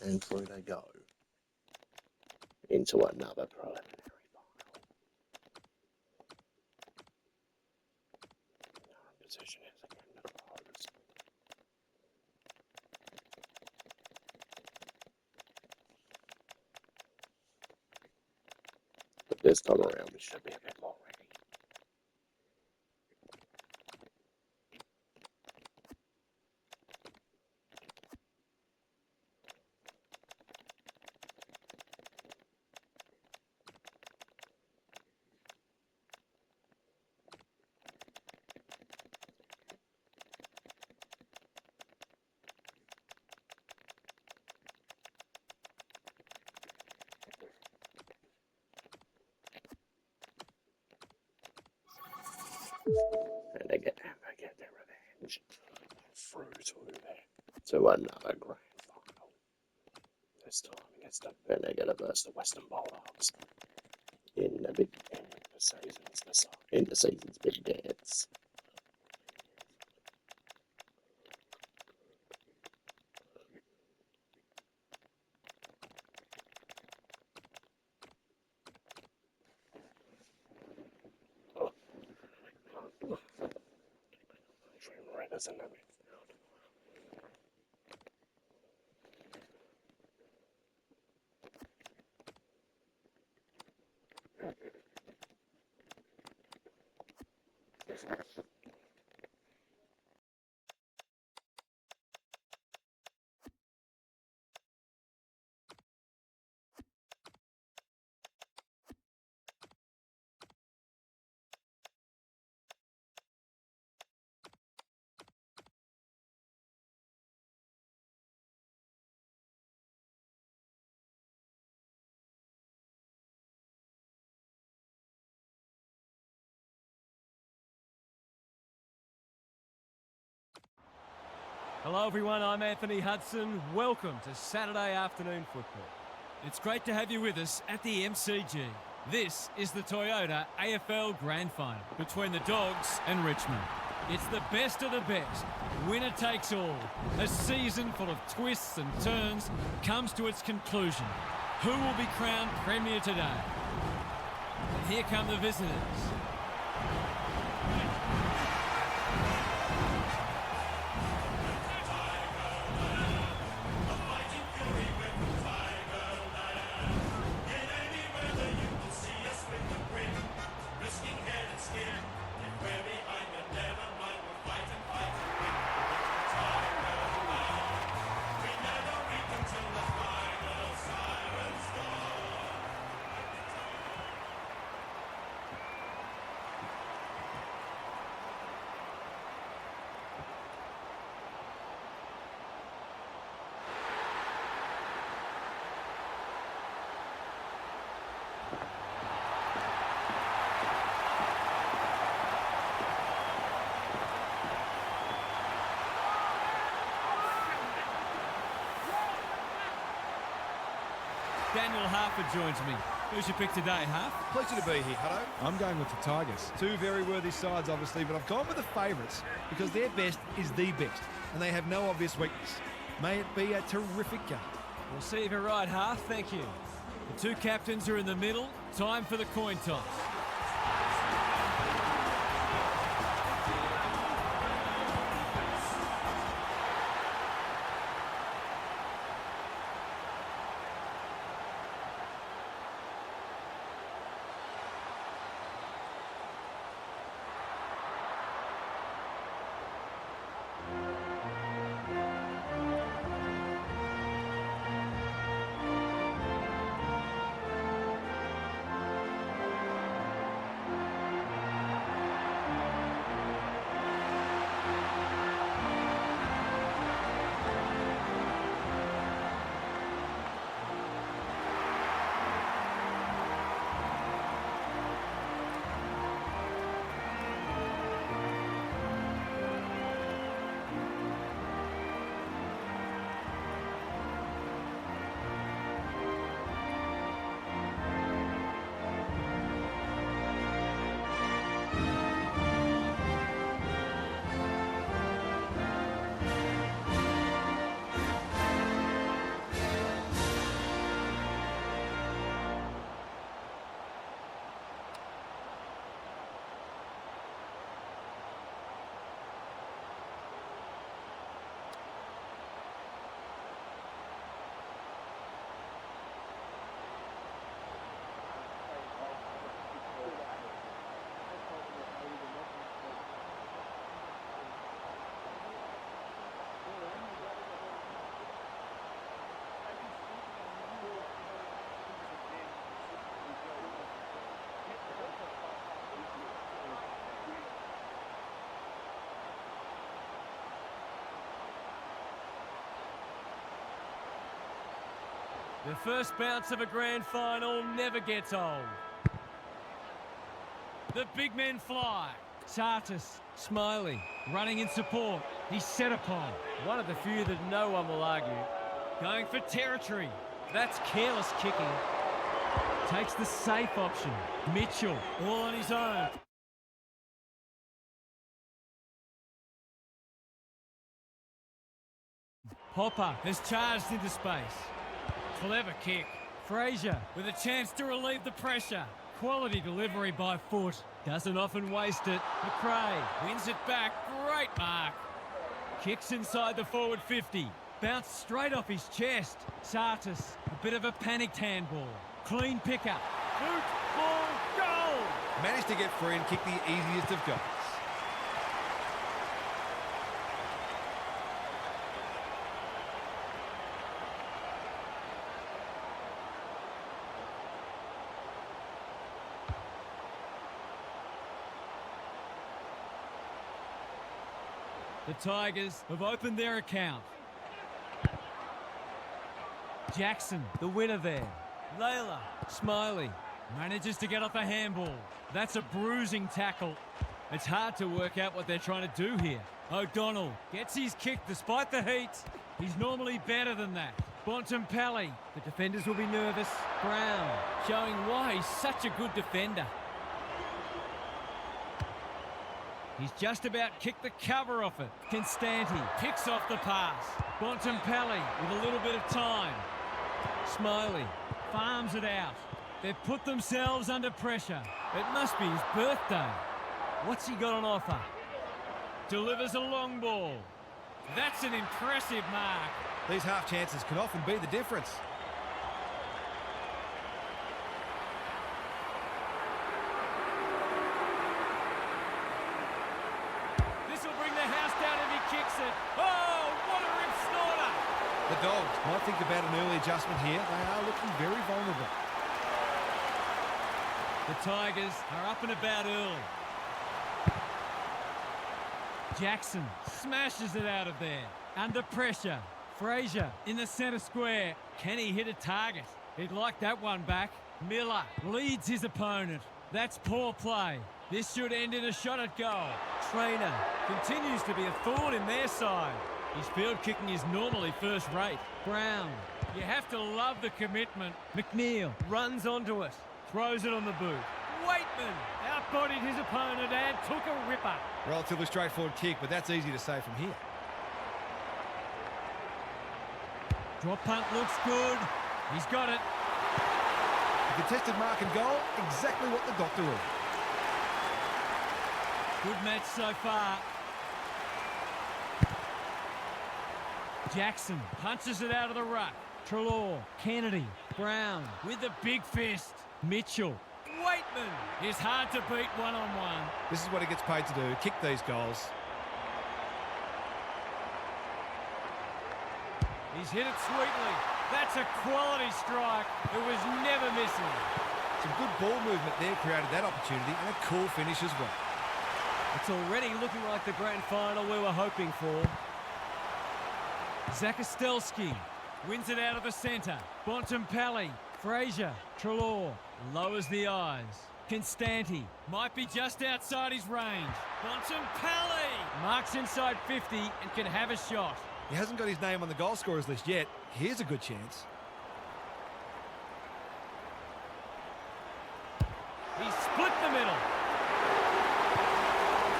And through they go into another preliminary final. Position is again closed. But this time around, we should be a bit more ready. And they get their revenge through to another grand final. This time against the Benegada versus the Western Bulldogs in the season's big dance. Hello everyone, I'm Anthony Hudson. Welcome to Saturday afternoon football. It's great to have you with us at the MCG. This is the Toyota AFL Grand Final between the Dogs and Richmond. It's the best of the best. Winner takes all. A season full of twists and turns comes to its conclusion. Who will be crowned Premier today? And here come the visitors. Daniel Harper joins me. Who's your pick today, Harp? Pleasure to be here, Hutto. I'm going with the Tigers. Two very worthy sides, obviously, but I've gone with the favourites because their best is the best, and they have no obvious weakness. May it be a terrific game. We'll see if you're right, Harp. Thank you. The two captains are in the middle. Time for the coin toss. The first bounce of a grand final never gets old. The big men fly. Tartus, smiling, running in support. He's set upon. One of the few that no one will argue. Going for territory. That's careless kicking. Takes the safe option. Mitchell, all on his own. Hopper has charged into space. Clever kick. Frazier with a chance to relieve the pressure. Quality delivery by foot. Doesn't often waste it. McRae wins it back. Great mark. Kicks inside the forward 50. Bounced straight off his chest. Sartis, a bit of a panicked handball. Clean pickup. Boot, ball, goal! Managed to get free and kick the easiest of goals. The Tigers have opened their account. Jackson, the winner there. Layla, Smiley, manages to get off a handball. That's a bruising tackle. It's hard to work out what they're trying to do here. O'Donnell gets his kick despite the heat. He's normally better than that. Bontempelli, the defenders will be nervous. Brown, showing why he's such a good defender. He's just about kicked the cover off it. Constanti picks off the pass. Bontempelli with a little bit of time. Smiley farms it out. They've put themselves under pressure. It must be his birthday. What's he got on offer? Delivers a long ball. That's an impressive mark. These half chances can often be the difference. The Dogs might think about an early adjustment here. They are looking very vulnerable. The Tigers are up and about early. Jackson smashes it out of there. Under pressure. Frazier in the centre square. Can he hit a target? He'd like that one back. Miller leads his opponent. That's poor play. This should end in a shot at goal. Trainer continues to be a thorn in their side. His field kicking is normally first rate. Brown, you have to love the commitment. McNeil runs onto it, throws it on the boot. Waitman outbodied his opponent and took a ripper. Relatively straightforward kick, but that's easy to say from here. Drop punt looks good. He's got it. A contested mark and goal, exactly what the doctor ordered. Good match so far. Jackson punches it out of the ruck. Treloar, Kennedy, Brown with the big fist. Mitchell, Waitman is hard to beat one-on-one. This is what he gets paid to do, kick these goals. He's hit it sweetly. That's a quality strike. It was never missing. Some good ball movement there created that opportunity and a cool finish as well. It's already looking like the grand final we were hoping for. Zakostelski wins it out of the centre. Bontempelli, Frazier, Treloar lowers the eyes. Constanti might be just outside his range. Bontempelli marks inside 50 and can have a shot. He hasn't got his name on the goal scorers list yet. Here's a good chance. He split the middle.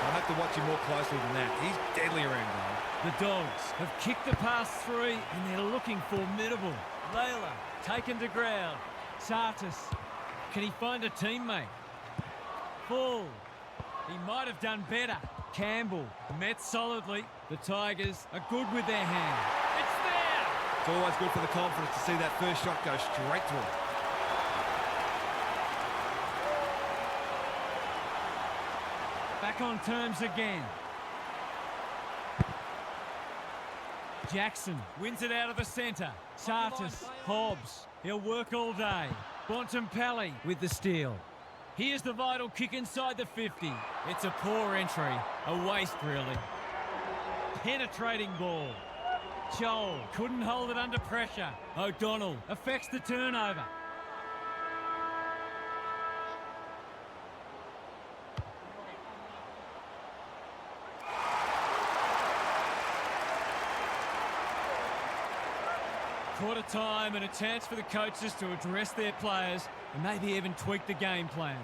I'll have to watch him more closely than that. He's deadly around goal. The Dogs have kicked the pass three and they're looking formidable. Layla taken to ground. Sartis, can he find a teammate? Full. He might have done better. Campbell met solidly. The Tigers are good with their hand. It's there! It's always good for the confidence to see that first shot go straight through. Back on terms again. Jackson wins it out of the centre. Sartis, Hobbs. He'll work all day. Bontempelli with the steal. Here's the vital kick inside the 50. It's a poor entry. A waste, really. Penetrating ball. Joel couldn't hold it under pressure. O'Donnell affects the turnover. Quarter time and a chance for the coaches to address their players and maybe even tweak the game plan.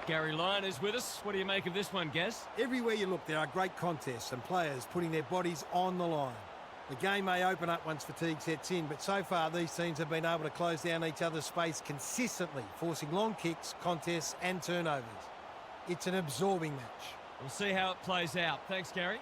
Gary Lyon is with us. What do you make of this one, Gaz? Everywhere you look, there are great contests and players putting their bodies on the line. The game may open up once fatigue sets in, but so far these teams have been able to close down each other's space consistently, forcing long kicks, contests and turnovers. It's an absorbing match. We'll see how it plays out. Thanks, Gary.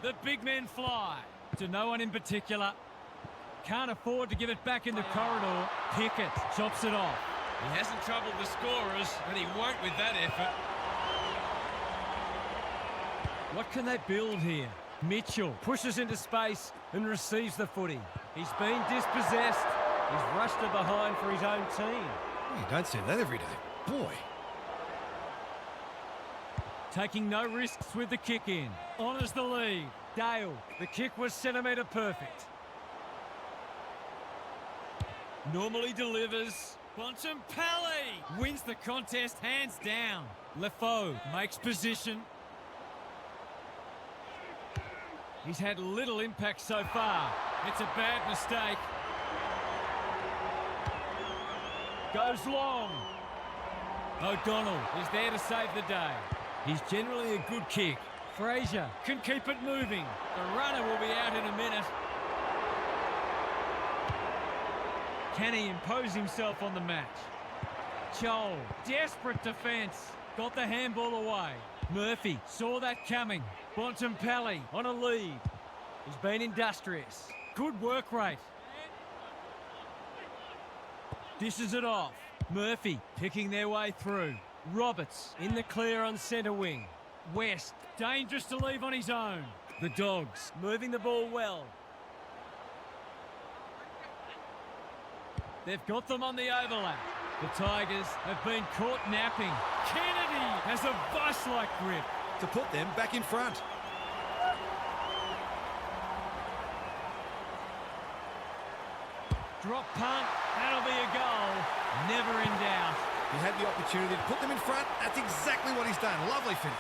The big men fly. To no one in particular. Can't afford to give it back in the corridor. Pickett chops it off. He hasn't troubled the scorers, and he won't with that effort. What can they build here? Mitchell pushes into space and receives the footy. He's been dispossessed. He's rushed it behind for his own team. You don't see that every day. Boy. Taking no risks with the kick in. Honours the lead. Dale, the kick was centimetre perfect. Normally delivers. Bontempelli wins the contest hands down. Lefoe makes position. He's had little impact so far. It's a bad mistake. Goes long. O'Donnell is there to save the day. He's generally a good kick. Fraser can keep it moving. The runner will be out in a minute. Can he impose himself on the match? Joel, desperate defence. Got the handball away. Murphy saw that coming. Bontempelli on a lead. He's been industrious. Good work rate. Dishes it off. Murphy picking their way through. Roberts in the clear on centre wing. West, dangerous to leave on his own. The Dogs moving the ball well. They've got them on the overlap. The Tigers have been caught napping. Kennedy has a vice-like grip. To put them back in front. Drop punt, that'll be a goal. Never in doubt. He had the opportunity to put them in front. That's exactly what he's done. Lovely finish.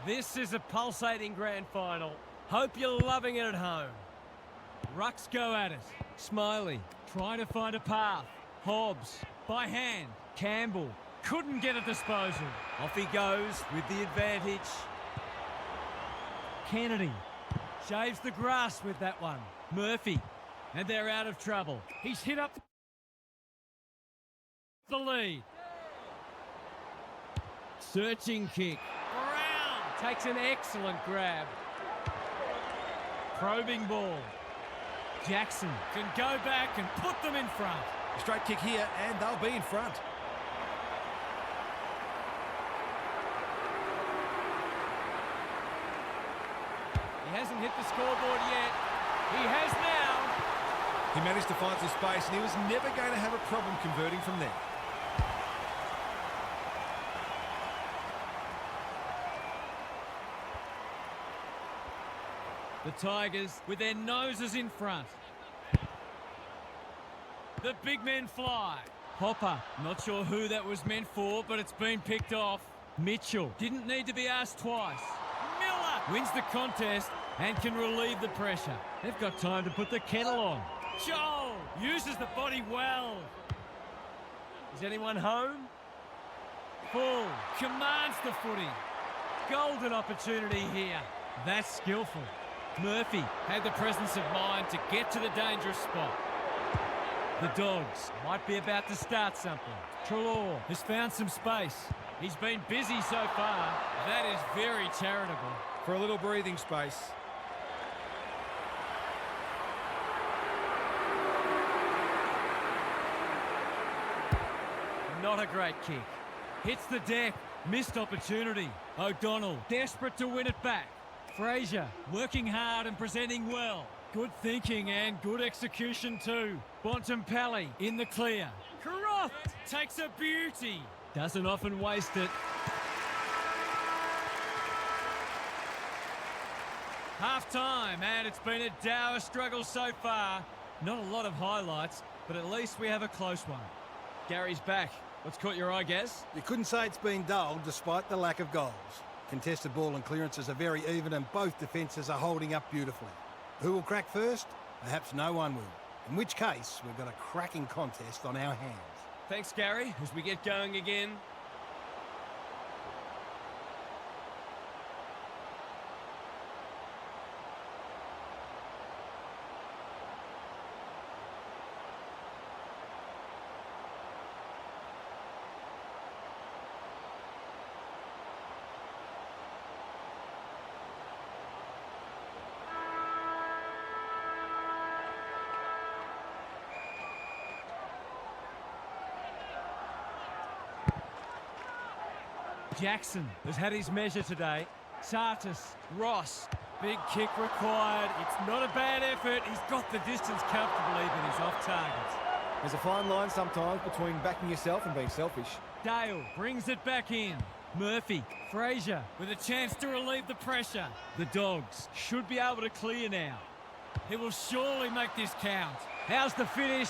This is a pulsating grand final. Hope you're loving it at home. Rucks go at it. Smiley trying to find a path. Hobbs by hand. Campbell couldn't get a disposal. Off he goes with the advantage. Kennedy shaves the grass with that one. Murphy, and they're out of trouble. He's hit up the lead. Searching kick. Brown takes an excellent grab. Probing ball. Jackson can go back and put them in front. A straight kick here, and they'll be in front. He hasn't hit the scoreboard yet. He has now. He managed to find some space, and he was never going to have a problem converting from there. The Tigers with their noses in front. The big men fly. Hopper, not sure who that was meant for, but it's been picked off. Mitchell didn't need to be asked twice. Miller wins the contest and can relieve the pressure. They've got time to put the kettle on. Joel uses the body well. Is anyone home? Full commands the footy. Golden opportunity here. That's skillful. Murphy had the presence of mind to get to the dangerous spot. The Dogs might be about to start something. Treloar has found some space. He's been busy so far. That is very charitable. For a little breathing space. Not a great kick. Hits the deck. Missed opportunity. O'Donnell desperate to win it back. Fraser working hard and presenting well. Good thinking and good execution too. Bontempelli in the clear. Croft takes a beauty. Doesn't often waste it. Half time, and it's been a dour struggle so far. Not a lot of highlights, but at least we have a close one. Gary's back. What's caught your eye, Gaz? You couldn't say it's been dull despite the lack of goals. Contested ball and clearances are very even and both defences are holding up beautifully. Who will crack first? Perhaps no one will. In which case, we've got a cracking contest on our hands. Thanks, Gary, as we get going again. Jackson has had his measure today. Sartis, Ross, big kick required. It's not a bad effort. He's got the distance comfortably, but he's off target. There's a fine line sometimes between backing yourself and being selfish. Dale brings it back in. Murphy, Fraser with a chance to relieve the pressure. The Dogs should be able to clear now. He will surely make this count. How's the finish?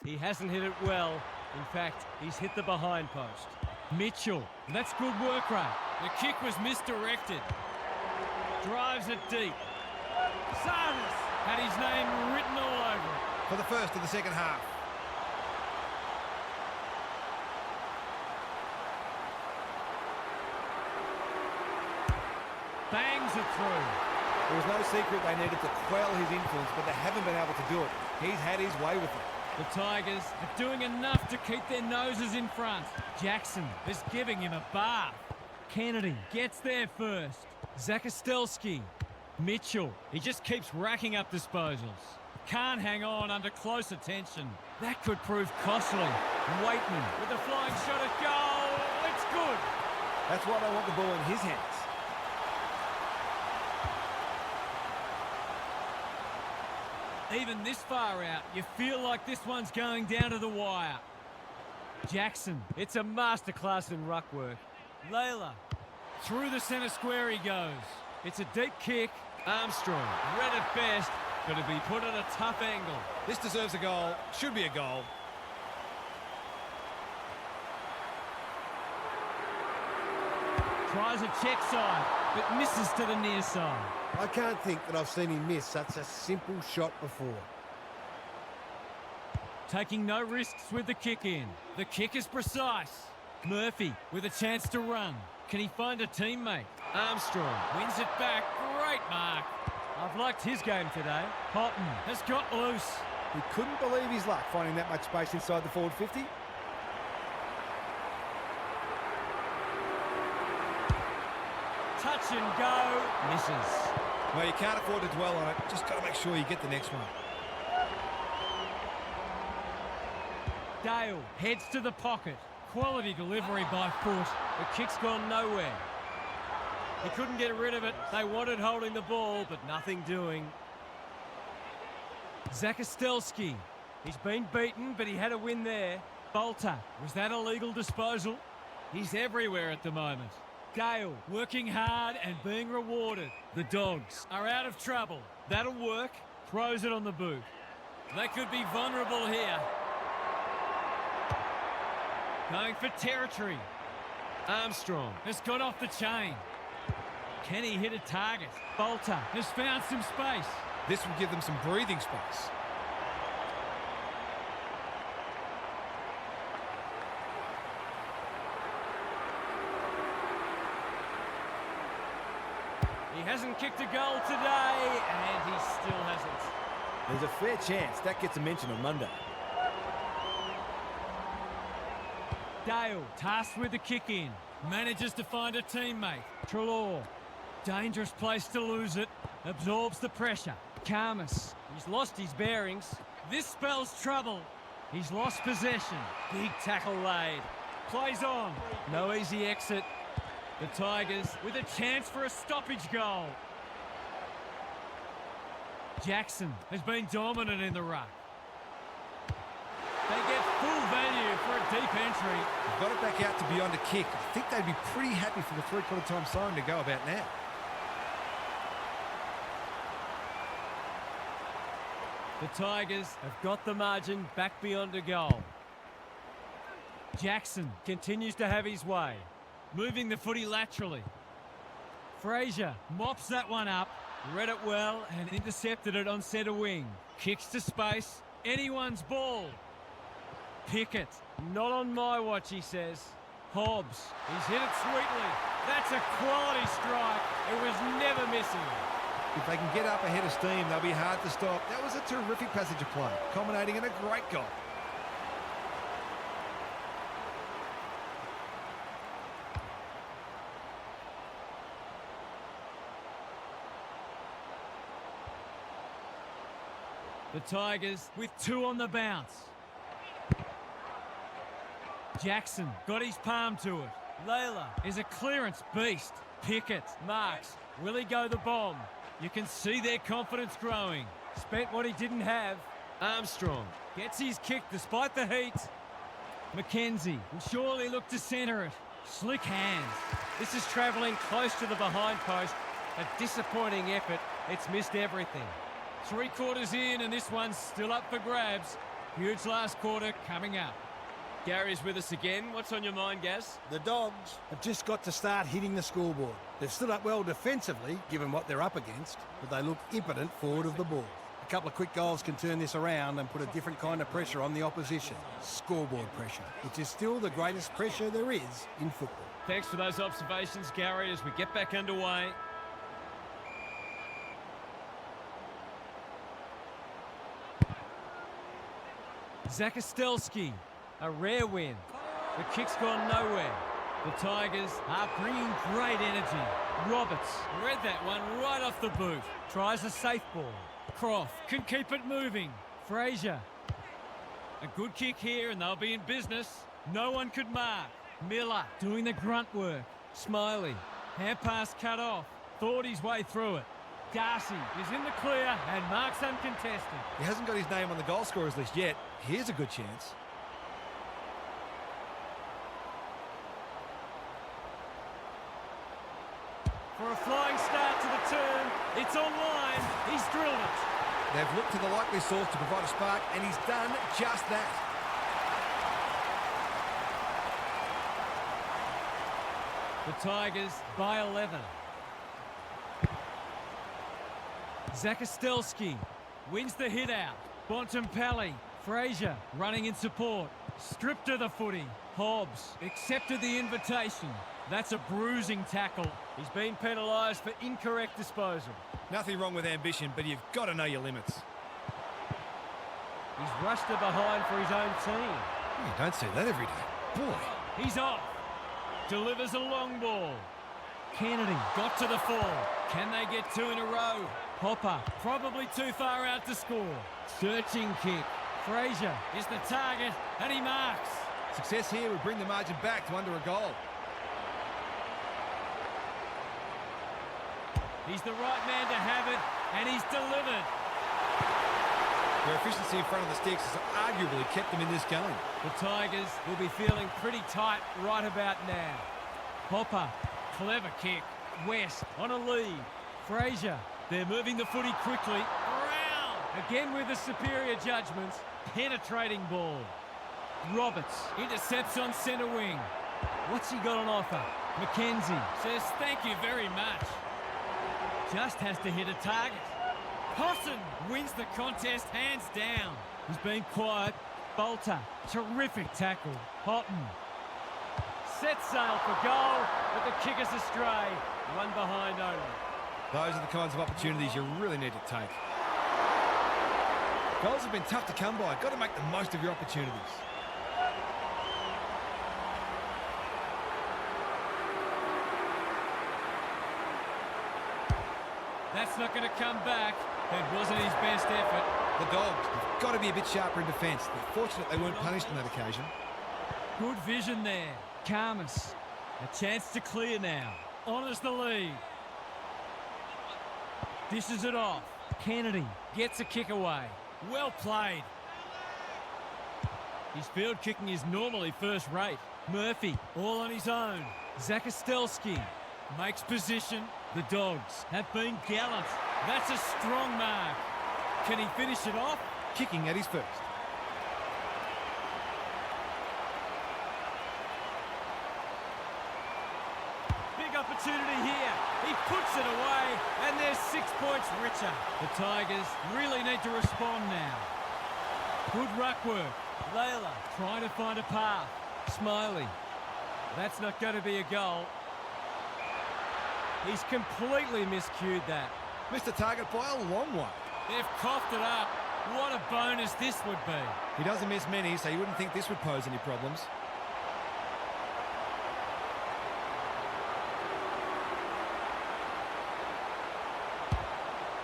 He hasn't hit it well. In fact, he's hit the behind post. Mitchell, that's good work rate. The kick was misdirected. Drives it deep. Sardis had his name written all over it. For the first of the second half. Bangs it through. There was no secret they needed to quell his influence, but they haven't been able to do it. He's had his way with it. The Tigers are doing enough to keep their noses in front. Jackson is giving him a bath. Kennedy gets there first. Zakostelski. Mitchell, he just keeps racking up disposals. Can't hang on under close attention. That could prove costly. Waitman with a flying shot at goal. It's good. That's why they want the ball in his hands. Even this far out, you feel like this one's going down to the wire. Jackson, it's a masterclass in ruck work. Layla, through the centre square he goes. It's a deep kick. Armstrong, read at best, but it'll be put at a tough angle. This deserves a goal. Should be a goal. Tries a check side, but misses to the near side. I can't think that I've seen him miss such a simple shot before. Taking no risks with the kick in. The kick is precise. Murphy with a chance to run. Can he find a teammate? Armstrong wins it back. Great mark. I've liked his game today. Houghton has got loose. He couldn't believe his luck finding that much space inside the forward 50. Touch and go. Misses. Well, you can't afford to dwell on it. Just got to make sure you get the next one. Dale heads to the pocket. Quality delivery by foot. The kick's gone nowhere. He couldn't get rid of it. They wanted holding the ball, but nothing doing. Zakostelski. He's been beaten, but he had a win there. Bolter. Was that a legal disposal? He's everywhere at the moment. Gale working hard and being rewarded. The Dogs are out of trouble. That'll work. Throws it on the boot. They could be vulnerable here. Going for territory. Armstrong has got off the chain. Can he hit a target? Bolter has found some space. This will give them some breathing space. He hasn't kicked a goal today, and he still hasn't. There's a fair chance that gets a mention on Monday. Dale tasked with the kick in. Manages to find a teammate. Trelaw. Dangerous place to lose it. Absorbs the pressure. Karmas. He's lost his bearings. This spells trouble. He's lost possession. Big tackle laid. Plays on. No easy exit. The Tigers with a chance for a stoppage goal. Jackson has been dominant in the ruck. They get full value for a deep entry. They've got it back out to beyond a kick. I think they'd be pretty happy for the three-quarter time siren to go about now. The Tigers have got the margin back beyond a goal. Jackson continues to have his way, moving the footy laterally. Fraser mops that one up, read it well and intercepted it on centre wing. Kicks to space, anyone's ball. Pickett, not on my watch, he says. Hobbs, he's hit it sweetly. That's a quality strike. It was never missing. If they can get up ahead of steam, they'll be hard to stop. That was a terrific passage of play, culminating in a great goal. The Tigers with 2 on the bounce. Jackson got his palm to it. Layla is a clearance beast. Pickett marks. Will he go the bomb? You can see their confidence growing. Spent what he didn't have. Armstrong gets his kick despite the heat. McKenzie will surely look to centre it. Slick hands. This is travelling close to the behind post. A disappointing effort. It's missed everything. 3 quarters in and this one's still up for grabs. Huge last quarter coming up. Gary's with us again. What's on your mind, Gaz? The Dogs have just got to start hitting the scoreboard. They've stood up well defensively, given what they're up against, but they look impotent forward of the ball. A couple of quick goals can turn this around and put a different kind of pressure on the opposition. Scoreboard pressure, which is still the greatest pressure there is in football. Thanks for those observations, Gary, as we get back underway. Zakostelski, a rare win. The kick's gone nowhere. The Tigers are bringing great energy. Roberts read that one right off the boot. Tries a safe ball. Croft can keep it moving. Fraser. A good kick here and they'll be in business. No one could mark. Miller doing the grunt work. Smiley. Hand pass cut off. Thought his way through it. Darcy is in the clear and marks uncontested. He hasn't got his name on the goal scorers list yet. Here's a good chance. For a flying start to the turn, it's online. He's drilled it. They've looked to the likely source to provide a spark, and he's done just that. The Tigers by 11. Zakostelski wins the hit out. Bontempelli, Fraser running in support. Stripped of the footy. Hobbs accepted the invitation. That's a bruising tackle. He's been penalised for incorrect disposal. Nothing wrong with ambition, but you've got to know your limits. He's rushed to behind for his own team. You don't see that every day. Boy. He's off. Delivers a long ball. Kennedy got to the full. Can they get 2 in a row? Hopper probably too far out to score. Searching kick. Fraser is the target and he marks. Success here would bring the margin back to under a goal. He's the right man to have it and he's delivered. Their efficiency in front of the sticks has arguably kept them in this game. The Tigers will be feeling pretty tight right about now. Hopper, clever kick. West on a lead. Fraser, they're moving the footy quickly. Brown, again with the superior judgment. Penetrating ball. Roberts intercepts on centre wing. What's he got on offer? McKenzie says thank you very much. Just has to hit a target. Hosson wins the contest hands down. He's been quiet. Bolter, terrific tackle. Houghton sets sail for goal, but the kick is astray. One behind only. Those are the kinds of opportunities you really need to take. Goals have been tough to come by. Got to make the most of your opportunities. That's not going to come back. It wasn't his best effort. The Dogs have got to be a bit sharper in defence. They're fortunate they weren't punished on that occasion. Good vision there. Karmas. A chance to clear now. Honours the lead. Dishes it off. Kennedy gets a kick away. Well played. His field kicking is normally first rate. Murphy all on his own. Zakostelski makes position. The Dogs have been gallant. That's a strong mark. Can he finish it off? Kicking at his first. Big opportunity here. He puts it away, and they're 6 points richer. The Tigers really need to respond now. Good ruck work. Layla trying to find a path. Smiley. That's not going to be a goal. He's completely miscued that. Missed the target by a long one. They've coughed it up. What a bonus this would be. He doesn't miss many, so you wouldn't think this would pose any problems.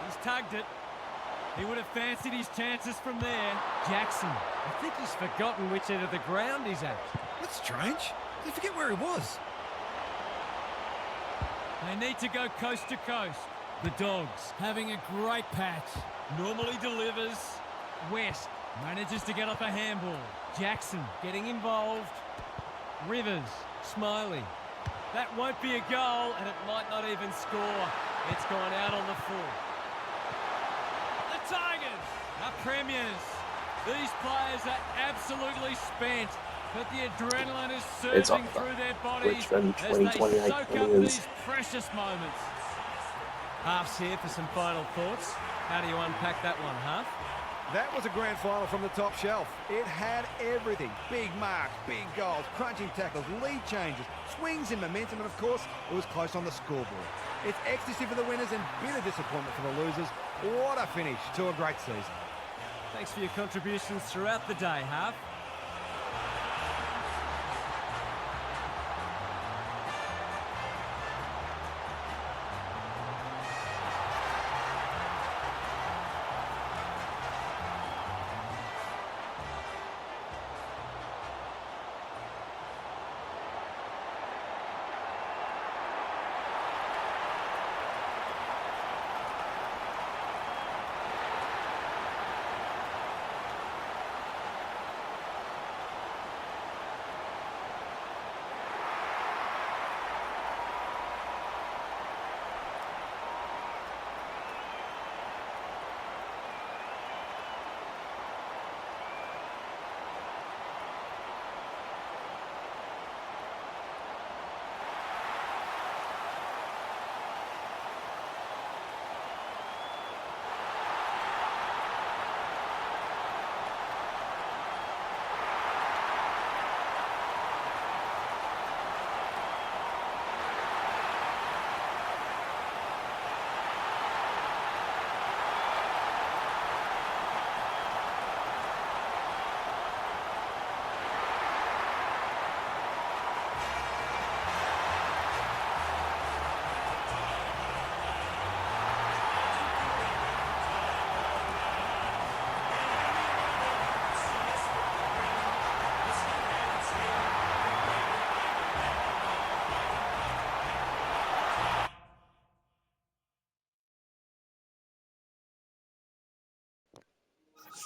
He's tugged it. He would have fancied his chances from there. Jackson. I think he's forgotten which end of the ground he's at. That's strange. Did he forget where he was? They need to go coast to coast. The Dogs having a great patch. Normally delivers. West manages to get off a handball. Jackson getting involved. Rivers. Smiley. That won't be a goal, and it might not even score. It's gone out on the full. The Tigers are premiers. These players are absolutely spent, but the adrenaline is surging through their bodies as they soak up these precious moments. Half's here for some final thoughts. How do you unpack that one, Half? That was a grand final from the top shelf. It had everything. Big marks, big goals, crunching tackles, lead changes, swings in momentum, and of course, it was close on the scoreboard. It's ecstasy for the winners and bitter disappointment for the losers. What a finish to a great season. Thanks for your contributions throughout the day, Half.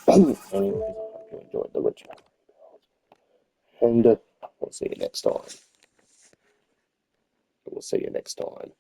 Anyways, I hope you enjoyed the Richmond Rebuild. And we'll see you next time. We'll see you next time.